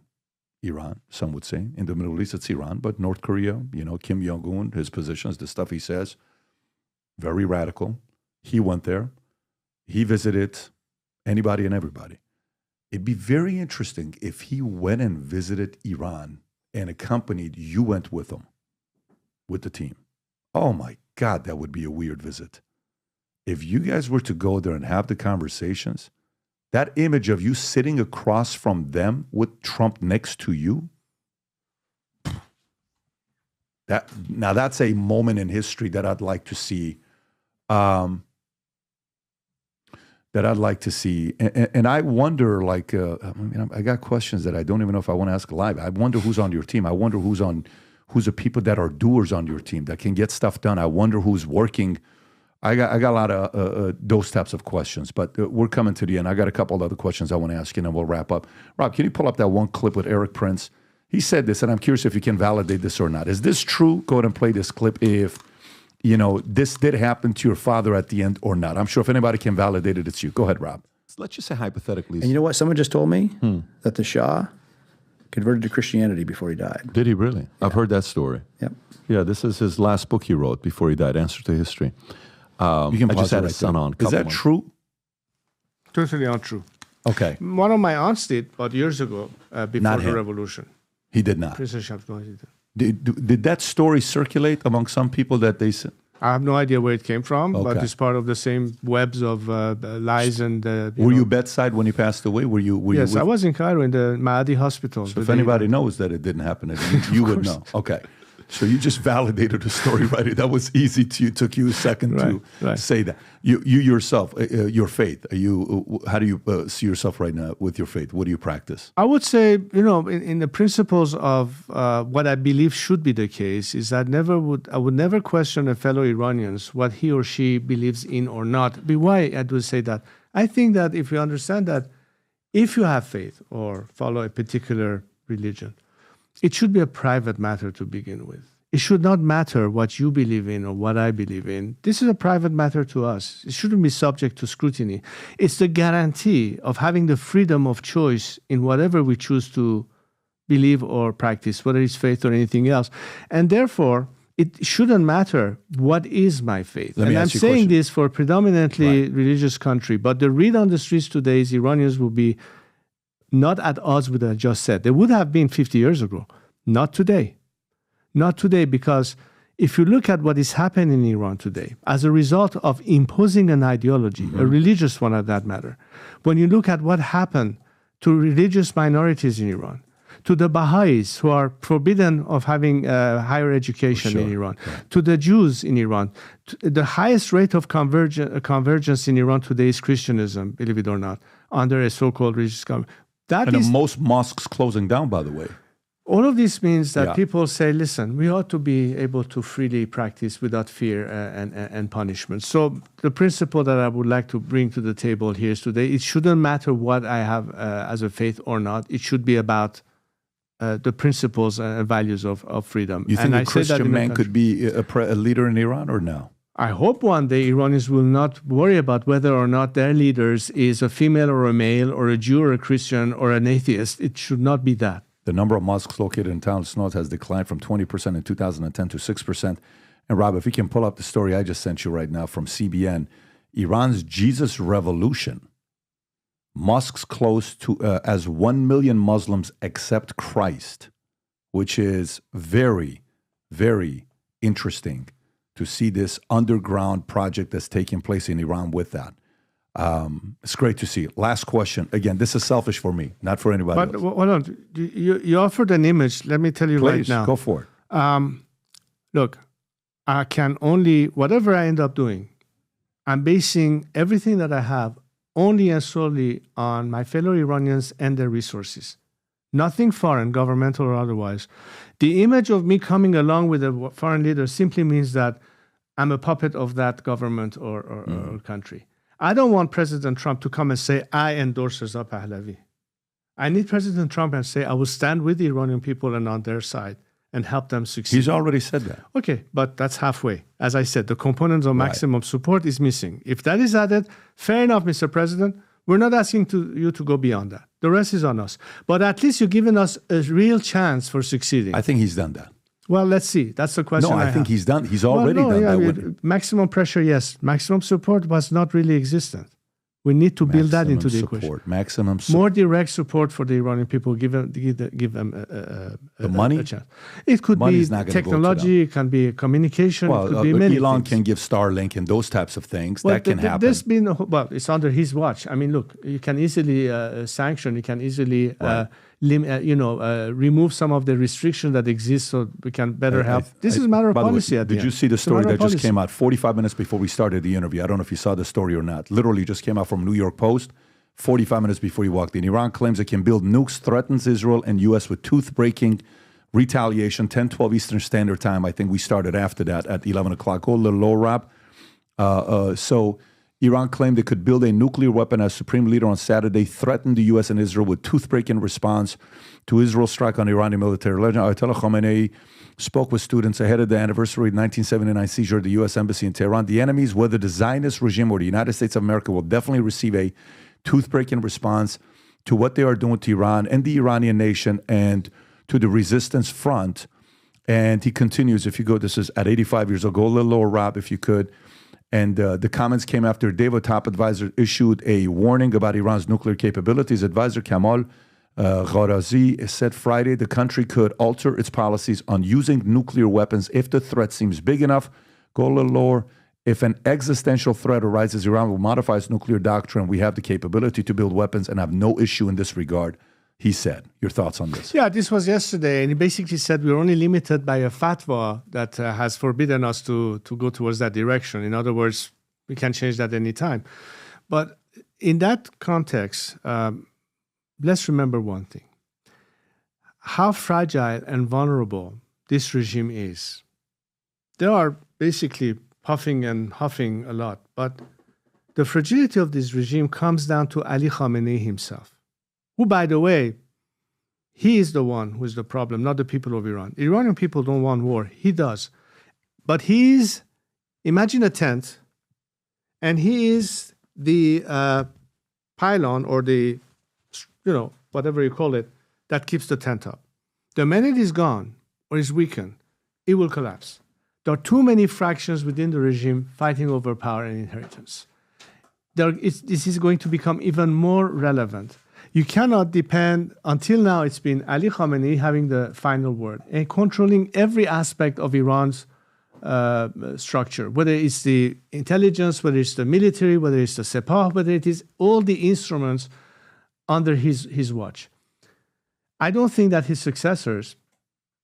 Iran, some would say. In the Middle East, it's Iran, but North Korea, Kim Jong-un, his positions, the stuff he says, very radical. He went there. He visited anybody and everybody. It'd be very interesting if he went and visited Iran and accompanied, you went with him, with the team. Oh my God, that would be a weird visit. If you guys were to go there and have the conversations, that image of you sitting across from them with Trump next to you, that's a moment in history that I'd like to see. And I wonder, I got questions that I don't even know if I want to ask live. I wonder who's on your team. I wonder who's the people that are doers on your team that can get stuff done. I wonder who's working. I got a lot of those types of questions, but we're coming to the end. I got a couple of other questions I want to ask you, and then we'll wrap up. Rob, can you pull up that one clip with Eric Prince? He said this, and I'm curious if you can validate this or not. Is this true? Go ahead and play this clip if, this did happen to your father at the end or not. I'm sure if anybody can validate it, it's you. Go ahead, Rob. Let's just say hypothetically. And you know what? Someone just told me that the Shah converted to Christianity before he died. Did he really? Yeah. I've heard that story. Yep. Yeah, this is his last book he wrote before he died, Answer to History. You can I just had right his son there. on. Is that true? Totally untrue. Okay. One of my aunts did, but years ago, before Not the him. revolution. He did not. Prince Reza Pahlavi did. Did that story circulate among some people that they said? I have no idea where it came from, but Okay. it's part of the same webs of lies and. Were you bedside when he passed away? Were you? Yes, with- I was in Cairo in the Mahdi hospital. So if anybody knows that it didn't happen, you would know. Okay. So you just validated the story, right? That was easy to you. Took you a second to Right. say that. You yourself, your faith. How do you see yourself right now with your faith? What do you practice? I would say, in the principles of what I believe should be the case is that I would never question a fellow Iranians what he or she believes in or not. Why I do say that? I think that if you understand that if you have faith or follow a particular religion, it should be a private matter to begin with. It should not matter what you believe in or what I believe in. This is a private matter to us. It shouldn't be subject to scrutiny. It's the guarantee of having the freedom of choice in whatever we choose to believe or practice, whether it's faith or anything else. And therefore, it shouldn't matter what is my faith. Let me And I'm ask you a saying question. this for a predominantly religious country, but the read on the streets today is Iranians will be not at odds with what I just said. They would have been 50 years ago. Not today. Not today, because if you look at what is happening in Iran today, as a result of imposing an ideology, a religious one at that matter, when you look at what happened to religious minorities in Iran, to the Baha'is who are forbidden of having higher education in Iran, to the Jews in Iran, the highest rate of convergence in Iran today is Christianism, believe it or not, under a so-called religious government. And the most mosques closing down, by the way. All of this means that Yeah. people say, listen, we ought to be able to freely practice without fear and punishment. So the principle that I would like to bring to the table here today, it shouldn't matter what I have as a faith or not. It should be about the principles and values of freedom. You think and a Christian man could be a leader in Iran or no? I hope one day Iranians will not worry about whether or not their leaders is a female or a male or a Jew or a Christian or an atheist. It should not be that. The number of mosques located in towns north has declined from 20% in 2010 to 6%. And Rob, if you can pull up the story I just sent you right now from CBN, Iran's Jesus Revolution, mosques close to as 1 million Muslims accept Christ, which is very, very interesting to see this underground project that's taking place in Iran with that. It's great to see. Last question. Again, this is selfish for me, not for anybody But else. hold on. You offered an image. Let me tell you Please, right now. go for it. Look, I can only, whatever I end up doing, I'm basing everything that I have only and solely on my fellow Iranians and their resources. Nothing foreign, governmental or otherwise. The image of me coming along with a foreign leader simply means that I'm a puppet of that government or country. I don't want President Trump to come and say, I endorse Reza Pahlavi. I need President Trump and say, I will stand with the Iranian people and on their side and help them succeed. He's already said that. Okay, but that's halfway. As I said, the components of maximum support is missing. If that is added, fair enough, Mr. President. We're not asking you to go beyond that. The rest is on us. But at least you've given us a real chance for succeeding. I think he's done that. Well, let's see. That's the question. No, I think he's done. He's already done that. Maximum pressure, yes. Maximum support was not really existent. We need to build that into the equation. Maximum support. More direct support for the Iranian people. Give them the money. A chance. It could be technology. It can be communication. Well, it could be many Elon things. can give Starlink and those types of things. Well, that can happen. It's under his watch. I mean, look, you can easily sanction. You can easily remove some of the restrictions that exist, so we can better help. This is a matter of policy. Did you see the story that just came out 45 minutes before we started the interview? I don't know if you saw the story or not. Literally just came out from New York Post 45 minutes before you walked in. Iran claims it can build nukes, threatens Israel and U.S. with tooth-breaking retaliation, 10-12 Eastern Standard Time. I think we started after that at 11 o'clock. Go a little low, Rob. So Iran claimed it could build a nuclear weapon as supreme leader on Saturday, threatened the U.S. and Israel with tooth-breaking response to Israel's strike on Iranian military legend. Ayatollah Khamenei spoke with students ahead of the anniversary of 1979 seizure of the U.S. Embassy in Tehran. The enemies, whether the Zionist regime or the United States of America, will definitely receive a tooth-breaking response to what they are doing to Iran and the Iranian nation and to the resistance front. And he continues, if you go, this is at 85 years old, go a little lower, Rob, if you could. And the comments came after a day of a top advisor issued a warning about Iran's nuclear capabilities. Advisor Kamal Gharazi said Friday the country could alter its policies on using nuclear weapons if the threat seems big enough. Go a little lower. If an existential threat arises, Iran will modify its nuclear doctrine. We have the capability to build weapons and have no issue in this regard, he said. Your thoughts on this? Yeah, this was yesterday, and he basically said we're only limited by a fatwa that has forbidden us to go towards that direction. In other words, we can change that any time. But in that context, let's remember one thing. How fragile and vulnerable this regime is. They are basically puffing and huffing a lot, but the fragility of this regime comes down to Ali Khamenei himself, who, by the way, he is the one who is the problem, not the people of Iran. Iranian people don't want war. He does. But imagine a tent, and he is the pylon or the, whatever you call it, that keeps the tent up. The minute he's gone or is weakened, it will collapse. There are too many fractions within the regime fighting over power and inheritance. This is going to become even more relevant. You cannot depend, until now it's been Ali Khamenei having the final word and controlling every aspect of Iran's structure, whether it's the intelligence, whether it's the military, whether it's the Sepah, whether it is all the instruments under his watch. I don't think that his successors,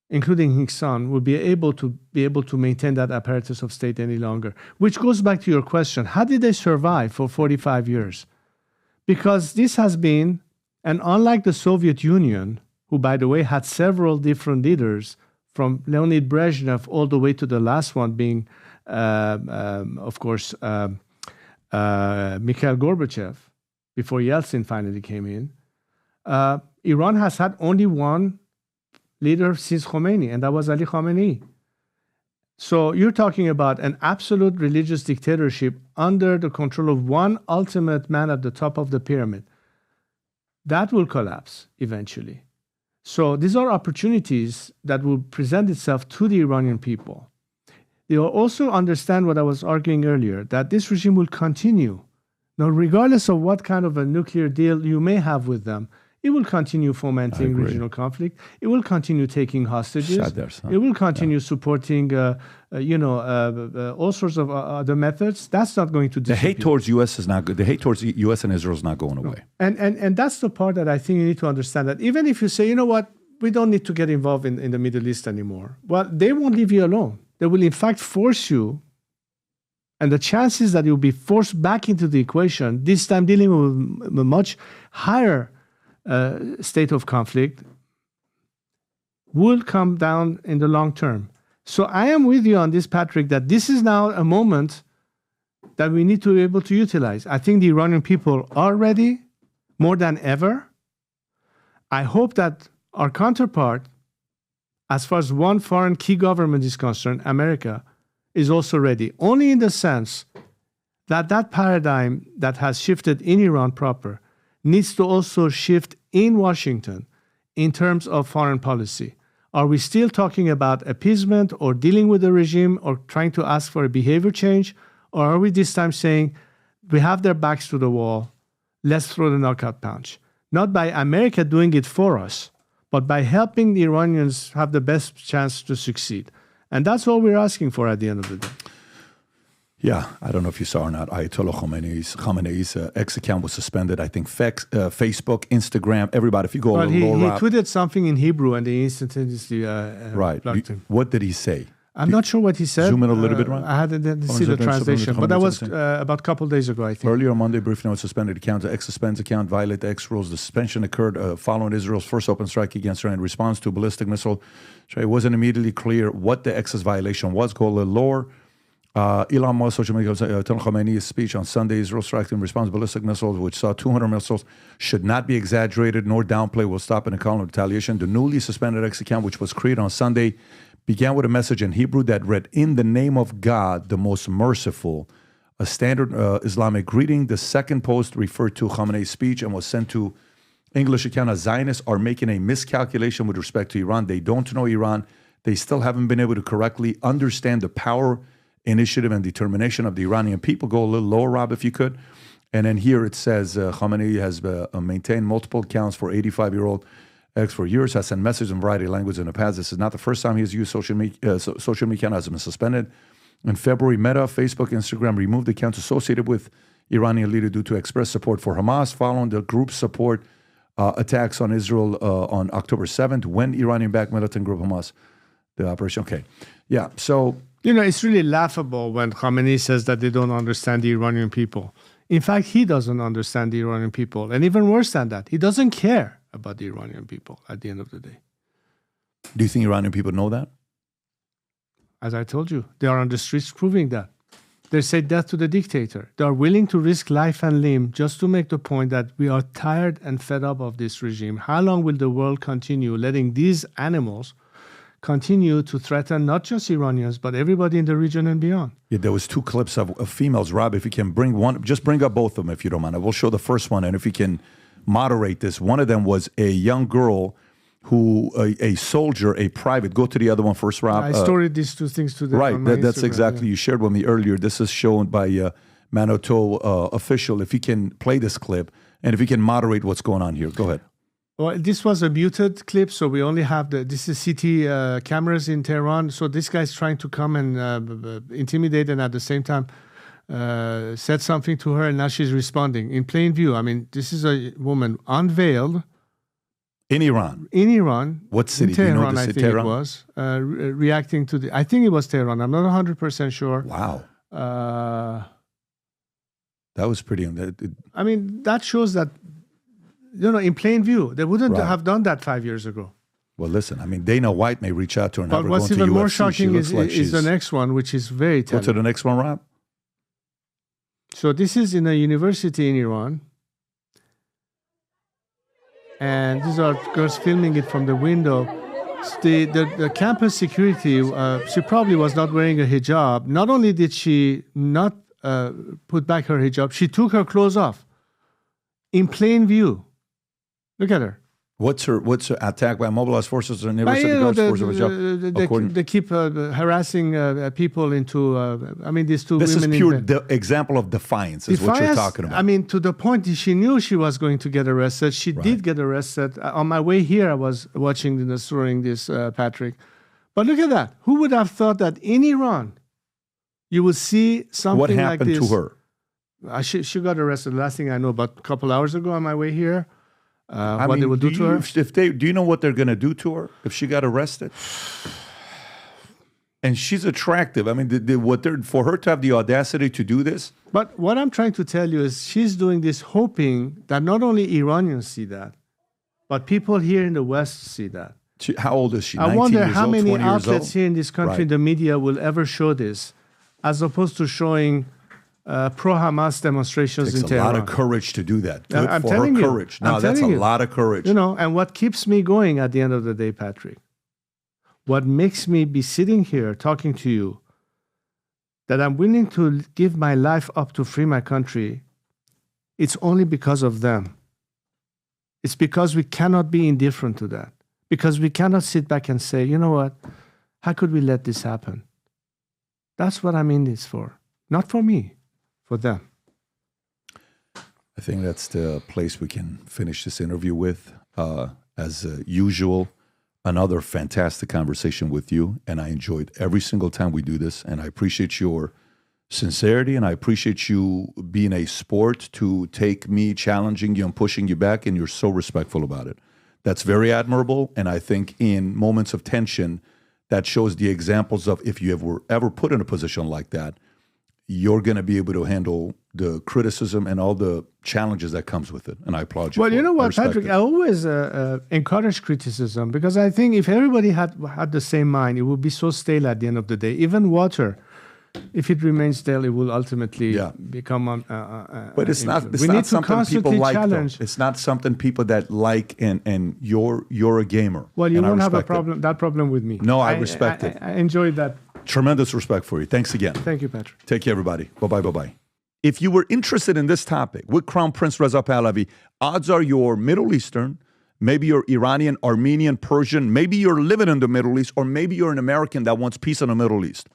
including his son, will be able to maintain that apparatus of state any longer. Which goes back to your question: how did they survive for 45 years? Because this has been, and unlike the Soviet Union, who, by the way, had several different leaders, from Leonid Brezhnev all the way to the last one being, of course, Mikhail Gorbachev, before Yeltsin finally came in. Iran has had only one leader since Khomeini, and that was Ali Khamenei. So you're talking about an absolute religious dictatorship under the control of one ultimate man at the top of the pyramid. That will collapse eventually. So these are opportunities that will present itself to the Iranian people. They will also understand what I was arguing earlier, that this regime will continue. Now, regardless of what kind of a nuclear deal you may have with them, it will continue fomenting regional conflict. It will continue taking hostages. It will continue supporting, all sorts of other methods. That's not going to disappear. The hate towards U.S. is not good. The hate towards the U.S. and Israel is not going away. And that's the part that I think you need to understand, that even if you say, you know what, we don't need to get involved in the Middle East anymore, well, they won't leave you alone. They will, in fact, force you. And the chances that you'll be forced back into the equation, this time dealing with a much higher state of conflict, will come down in the long term. So I am with you on this, Patrick, that this is now a moment that we need to be able to utilize. I think the Iranian people are ready more than ever. I hope that our counterpart, as far as one foreign key government is concerned, America, is also ready, only in the sense that that paradigm that has shifted in Iran proper needs to also shift in Washington in terms of foreign policy. Are we still talking about appeasement or dealing with the regime or trying to ask for a behavior change? Or are we this time saying we have their backs to the wall, let's throw the knockout punch? Not by America doing it for us, but by helping the Iranians have the best chance to succeed. And that's all we're asking for at the end of the day. Yeah, I don't know if you saw or not. Ayatollah Khamenei's X account was suspended. I think Facebook, Instagram, everybody. If you go, he tweeted something in Hebrew, and they instantaneously blocked him. What did he say? I'm not sure what he said. Zoom in a little bit, right? I had to see the translation, but that was about a couple of days ago, I think. Earlier on Monday, brief note suspended account. The X suspense account violate the X rules. The suspension occurred following Israel's first open strike against Iran in response to a ballistic missile. So it wasn't immediately clear what the X's violation was. Go a little lower. Elon Musk, social media, Ayatollah Khamenei's speech on Sunday, Israel struck in response to ballistic missiles, which saw 200 missiles, should not be exaggerated nor downplayed, will stop in a column of retaliation. The newly suspended X account, which was created on Sunday, began with a message in Hebrew that read, "In the name of God, the most merciful," a standard Islamic greeting. The second post referred to Khamenei's speech and was sent to English account. As Zionists are making a miscalculation with respect to Iran. They don't know Iran. They still haven't been able to correctly understand the power initiative and determination of the Iranian people. Go a little lower, Rob, if you could. And then here it says Khamenei has maintained multiple accounts for 85-year-old ex for years, has sent messages in a variety of languages in the past. This is not the first time he has used social media. Social media has been suspended. In February, Meta, Facebook, Instagram removed accounts associated with Iranian leader due to express support for Hamas following the group's support attacks on Israel on October 7th when Iranian-backed militant group Hamas, the operation. Okay. Yeah. So, it's really laughable when Khamenei says that they don't understand the Iranian people. In fact, he doesn't understand the Iranian people. And even worse than that, he doesn't care about the Iranian people at the end of the day. Do you think Iranian people know that? As I told you, they are on the streets proving that. They say death to the dictator. They are willing to risk life and limb just to make the point that we are tired and fed up of this regime. How long will the world continue letting these animals continue to threaten not just Iranians, but everybody in the region and beyond? Yeah, there was 2 clips of females. Rob, if you can bring one, just bring up both of them if you don't mind. We'll show the first one, and if you can moderate this. One of them was a young girl who, a soldier, a private. Go to the other one first, Rob. I stored these 2 things today. Right, that's exactly. You shared with me earlier. This is shown by Manoto official. If you can play this clip, and if you can moderate what's going on here. Go ahead. Well, this was a muted clip, so we only have this is CT cameras in Tehran. So this guy's trying to come and intimidate and at the same time said something to her, and now she's responding in plain view. I mean, this is a woman unveiled. In Iran. In Iran. What city? In Tehran, do you know the I city? think Tehran? it was. Reacting to I think it was Tehran. I'm not 100% sure. Wow. That was pretty... I mean, that shows that, in plain view, they wouldn't have done that 5 years ago. Well, listen, I mean, Dana White may reach out to her and but have her what's going to even more UFC. shocking is the next one, which is very telling. Go to the next one, Rob. So this is in a university in Iran. And these are girls filming it from the window. The campus security, she probably was not wearing a hijab. Not only did she not put back her hijab, she took her clothes off in plain view. Look at her. What's her attack by mobilized forces or university guards force of hijab? They keep harassing people into. These 2 This women. This is pure example of defiance, is what you're talking about. I mean, to the point that she knew she was going to get arrested. She did get arrested. On my way here, I was watching this, Patrick. But look at that. Who would have thought that in Iran, you would see something like this? What happened to her? She got arrested. The last thing I know, about a couple hours ago on my way here. What they would do to her? Do you know what they're going to do to her if she got arrested? And she's attractive. I mean, for her to have the audacity to do this? But what I'm trying to tell you is she's doing this hoping that not only Iranians see that, but people here in the West see that. How old is she? I 19 wonder years how old, many 20 years outlets old? here in this country, the media, will ever show this, as opposed to showing pro-Hamas demonstrations in Tehran. It's a lot of courage to do that. Good I'm for telling her you. courage. No, that's a lot of courage. And what keeps me going at the end of the day, Patrick, what makes me be sitting here talking to you, that I'm willing to give my life up to free my country, it's only because of them. It's because we cannot be indifferent to that. Because we cannot sit back and say, you know what, how could we let this happen? That's what I'm in this for. Not for me, for them. I think that's the place we can finish this interview with. As usual, another fantastic conversation with you, and I enjoyed every single time we do this, and I appreciate your sincerity, and I appreciate you being a sport to take me challenging you and pushing you back, and you're so respectful about it. That's very admirable, and I think in moments of tension, that shows the examples of if you ever put in a position like that, you're going to be able to handle the criticism and all the challenges that comes with it. And I applaud you. Well, you know what, Patrick, it. I always encourage criticism because I think if everybody had the same mind, it would be so stale at the end of the day. Even water, if it remains stale, it will ultimately become. But it's not. It's we not need to something people constantly like. challenge. It's not something people that like, and you're a gamer. Well, you won't have a it. problem. That problem with me. No, I respect it. I enjoyed that. Tremendous respect for you. Thanks again. Thank you, Patrick. Take care, everybody. Bye-bye, bye-bye. If you were interested in this topic with Crown Prince Reza Pahlavi, odds are you're Middle Eastern, maybe you're Iranian, Armenian, Persian, maybe you're living in the Middle East, or maybe you're an American that wants peace in the Middle East.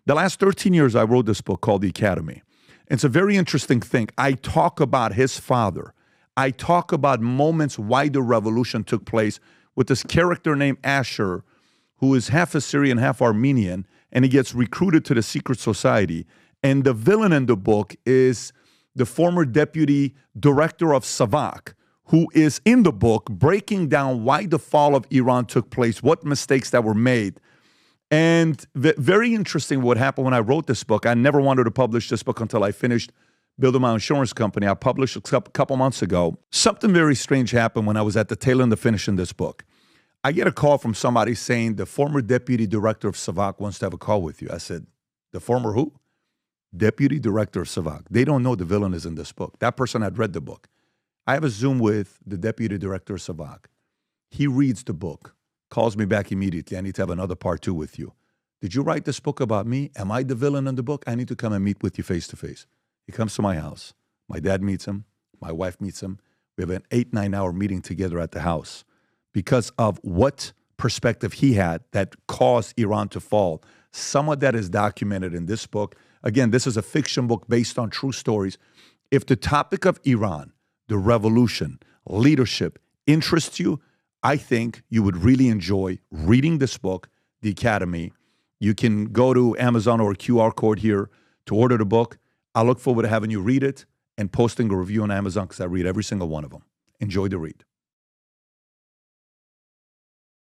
The last 13 years, I wrote this book called The Academy. It's a very interesting thing. I talk about his father. I talk about moments why the revolution took place with this character named Asher, who is half Assyrian, half Armenian, and he gets recruited to the secret society. And the villain in the book is the former deputy director of Savak, who is in the book breaking down why the fall of Iran took place, what mistakes that were made. And very interesting what happened when I wrote this book. I never wanted to publish this book until I finished building my insurance company. I published a couple months ago. Something very strange happened when I was at the tail end of finishing this book. I get a call from somebody saying the former deputy director of Savak wants to have a call with you. I said, the former who? Deputy director of Savak. They don't know the villain is in this book. That person had read the book. I have a Zoom with the deputy director of Savak. He reads the book, calls me back immediately. I need to have another part 2 with you. Did you write this book about me? Am I the villain in the book? I need to come and meet with you face to face. He comes to my house. My dad meets him. My wife meets him. We have an 8-9 hour meeting together at the house because of what perspective he had that caused Iran to fall. Some of that is documented in this book. Again, this is a fiction book based on true stories. If the topic of Iran, the revolution, leadership interests you, I think you would really enjoy reading this book, The Academy. You can go to Amazon or a QR code here to order the book. I look forward to having you read it and posting a review on Amazon because I read every single one of them. Enjoy the read.